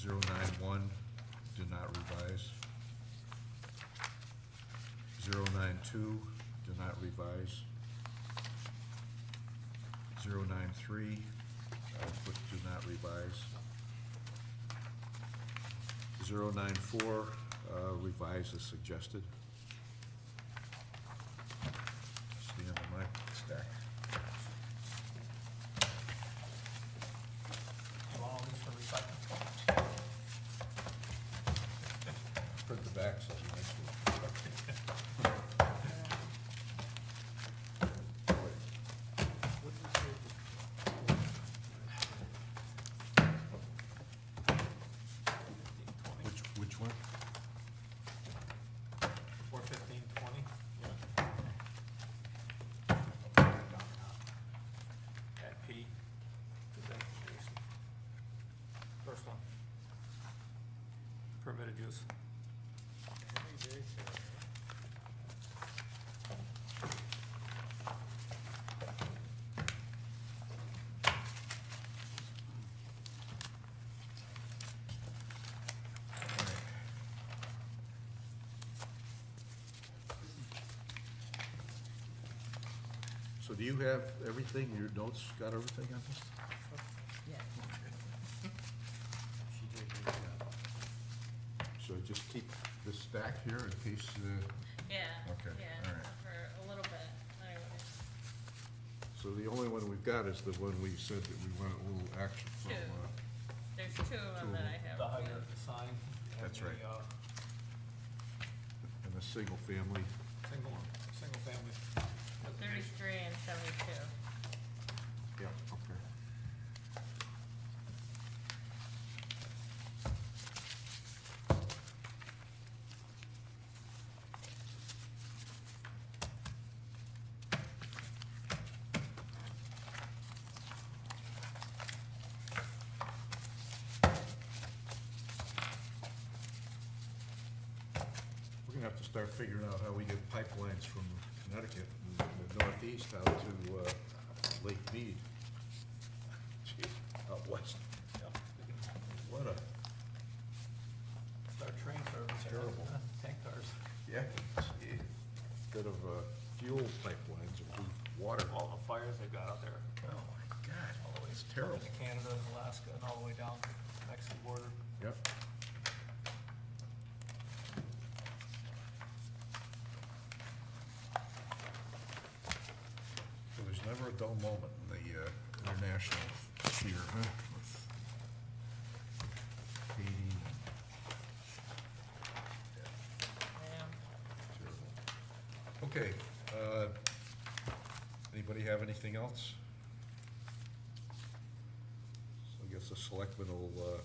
091, do not revise. 092, do not revise. 093, put do not revise. 094, revise as suggested. It's the end of my stack. You want all these for recycling? Print the back so you next Which one? 41520. At P, identification. First one. Permitted use. So do you have everything, your notes, got everything on this? She did a great job. So just keep this stack here in case, Yeah, Okay, yeah, all right. for a little bit, anyway. so the only one we've got is the one we said that we want a little action from, Two. There's two of them that I have. The height of the sign. and That's the, right. and a single family. Single family. 33 and 72. Yeah, okay. We're gonna have to start figuring out how we get pipelines from Connecticut, the northeast out to, Lake Mead. Gee, out west. What a, Start train service. Terrible. Tank cars. yeah, gee, instead of, fuel pipelines or water. All the fires they've got out there. Oh my God, All the way it's terrible. to Canada, Alaska, and all the way down to the Mexican border. Yep. moment in the international sphere, huh? With Haiti and Yeah. terrible. Okay, anybody have anything else? So I guess the selectman will,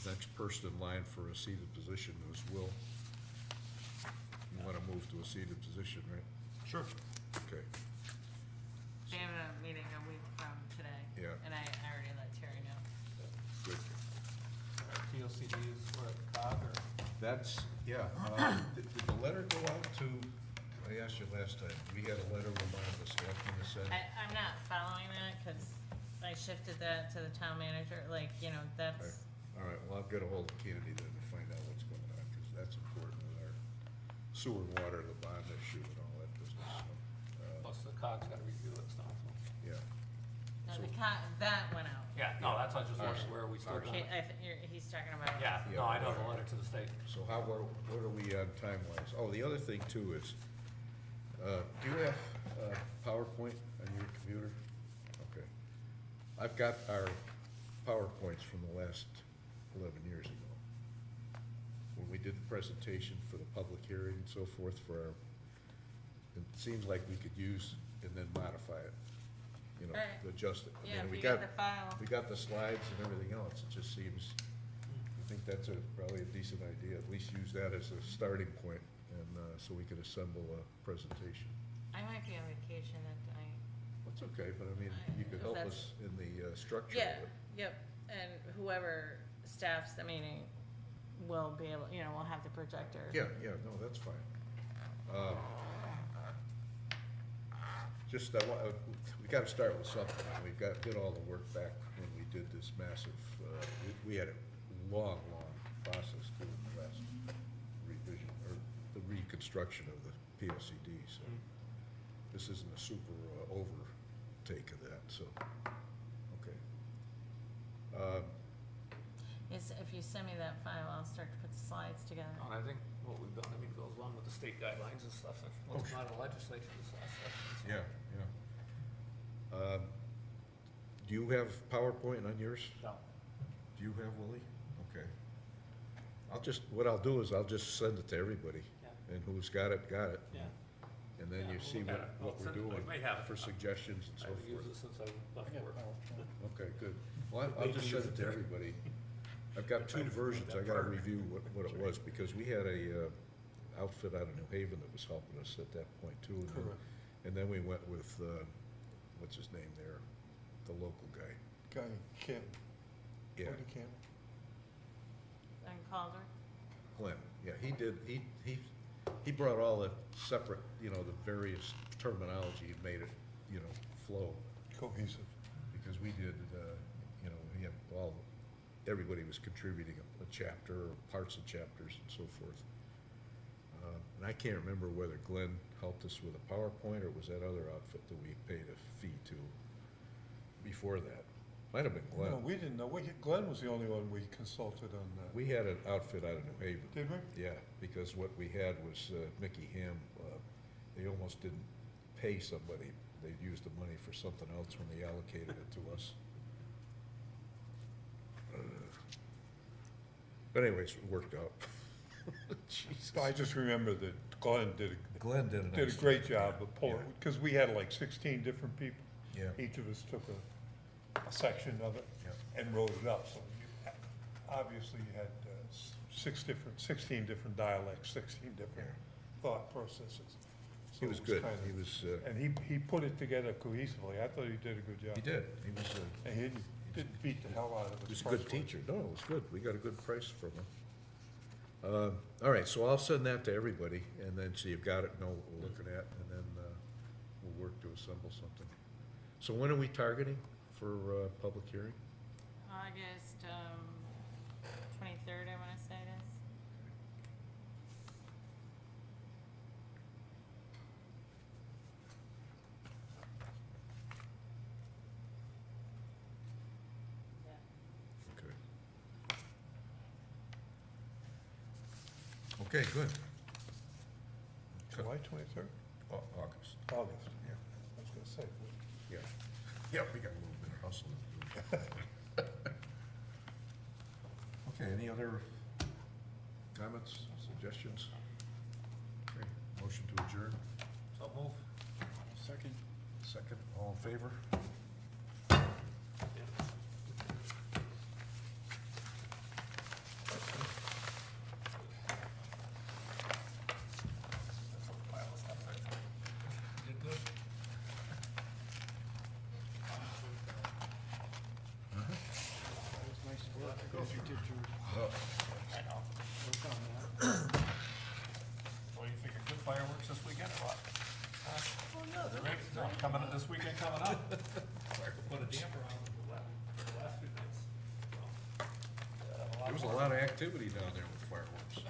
next person in line for a seated position is Will. You wanna move to a seated position, right? Sure. Okay, They have a meeting a week from today. Yeah. And I already let Terry know. good. POCDs were at COG or? That's, yeah, did the letter go out to, I asked you last time, we had a letter from one of the selectmen to send? I'm not following that, cause I shifted that to the town manager, like, you know, that's, All right, well, I'll get a hold of Kennedy then to find out what's going on, because that's important with our sewer and water, the bond issue and all that business, so, Plus the COG's gotta review it stuff, so. yeah. no, So- that went out. Yeah, no, that's what I just wondering Alright. where we still Alright. doing it. He's talking about. Yeah, no, I know the letter to the state. So how, what are we on time-wise? Oh, the other thing too is, do you have PowerPoint on your computer? Okay. I've got our PowerPoints from the last 11 years ago. When we did the presentation for the public hearing and so forth for our, it seems like we could use and then modify it, you know, Right. adjust it. I Yeah, mean, if we you got the file. We got the slides and everything else, it just seems, I think that's probably a decent idea, at least use that as a starting point, and, so we can assemble a presentation. I might be on vacation that night. That's okay, but I mean, you could If help that's- us in the structure Yeah, of it. yep, and whoever staffs the meeting will be able, you know, we'll have the projector. Yeah, yeah, no, that's fine. Just, we gotta start with something, we've did all the work back when we did this massive, we had a long process doing the last revision, or the reconstruction of the POCD, so this isn't a super overtake of that, so, okay. Yes, if you send me that file, I'll start to put the slides together. And I think what we've done, I mean, goes along with the state guidelines and stuff, and what's not a legislature, this last stuff. Yeah, yeah. Do you have PowerPoint on yours? No. Do you have, Willie? Okay. What I'll do is I'll just send it to everybody, Yeah. and who's got it, got it. Yeah. And then Yeah, you we'll see look at it. what I'll we're send it. doing I may have it. for suggestions and so I've used forth. it since I left work. Okay, good. Well, I'll just send it to everybody. I've got two versions, I gotta review what it was, because we had a outfit out of New Haven that was helping us at that point too. And then- Correct. And then we went with, what's his name there, the local guy. Guy, Kim, Yeah, Tony Kim. And Calder? Glenn, yeah, he brought all the separate, you know, the various terminology and made it, you know, flow. Cohesive. Because we did, you know, we had everybody was contributing a chapter or parts of chapters and so forth. And I can't remember whether Glenn helped us with a PowerPoint or was that other outfit that we paid a fee to before that. Might have been Glenn. No, we didn't know. Glenn was the only one we consulted on that. We had an outfit out of New Haven. Did we? Yeah, because what we had was Mickey Ham, they almost didn't pay somebody. They used the money for something else when they allocated it to us. But anyways, it worked out. Jesus. I just remember that Glenn did Glenn did a great job of pulling, Yeah. because we had like 16 different people. Yeah. Each of us took a section of it Yeah. and wrote it up, so obviously you had 16 different dialects, 16 different thought processes. So He it was good. kind of- He was, And he put it together cohesively. I thought he did a good job. he did. He was, And he didn't beat the hell out of he his was a good teacher. No, it was good. We got a good price from him. All right, so I'll send that to everybody, and then so you've got it, know what we're looking at, and then we'll work to assemble something. So when are we targeting for public hearing? August, 23rd, I wanna say it is. Yeah. Okay. Okay, good. July 23rd? August, August. yeah, I was gonna say, yeah. Yeah, we got a little bit of hustle to do. Okay, any other comments, suggestions? Okay, motion to adjourn, So move. Second. second, all in favor? Did good. That was nice work. As you did your Oh, I know. work on that. What do you figure, good fireworks this weekend or what? Oh, no, they're coming, this weekend coming up. Put a damper on the last few nights. there was a lot of activity down there with fireworks.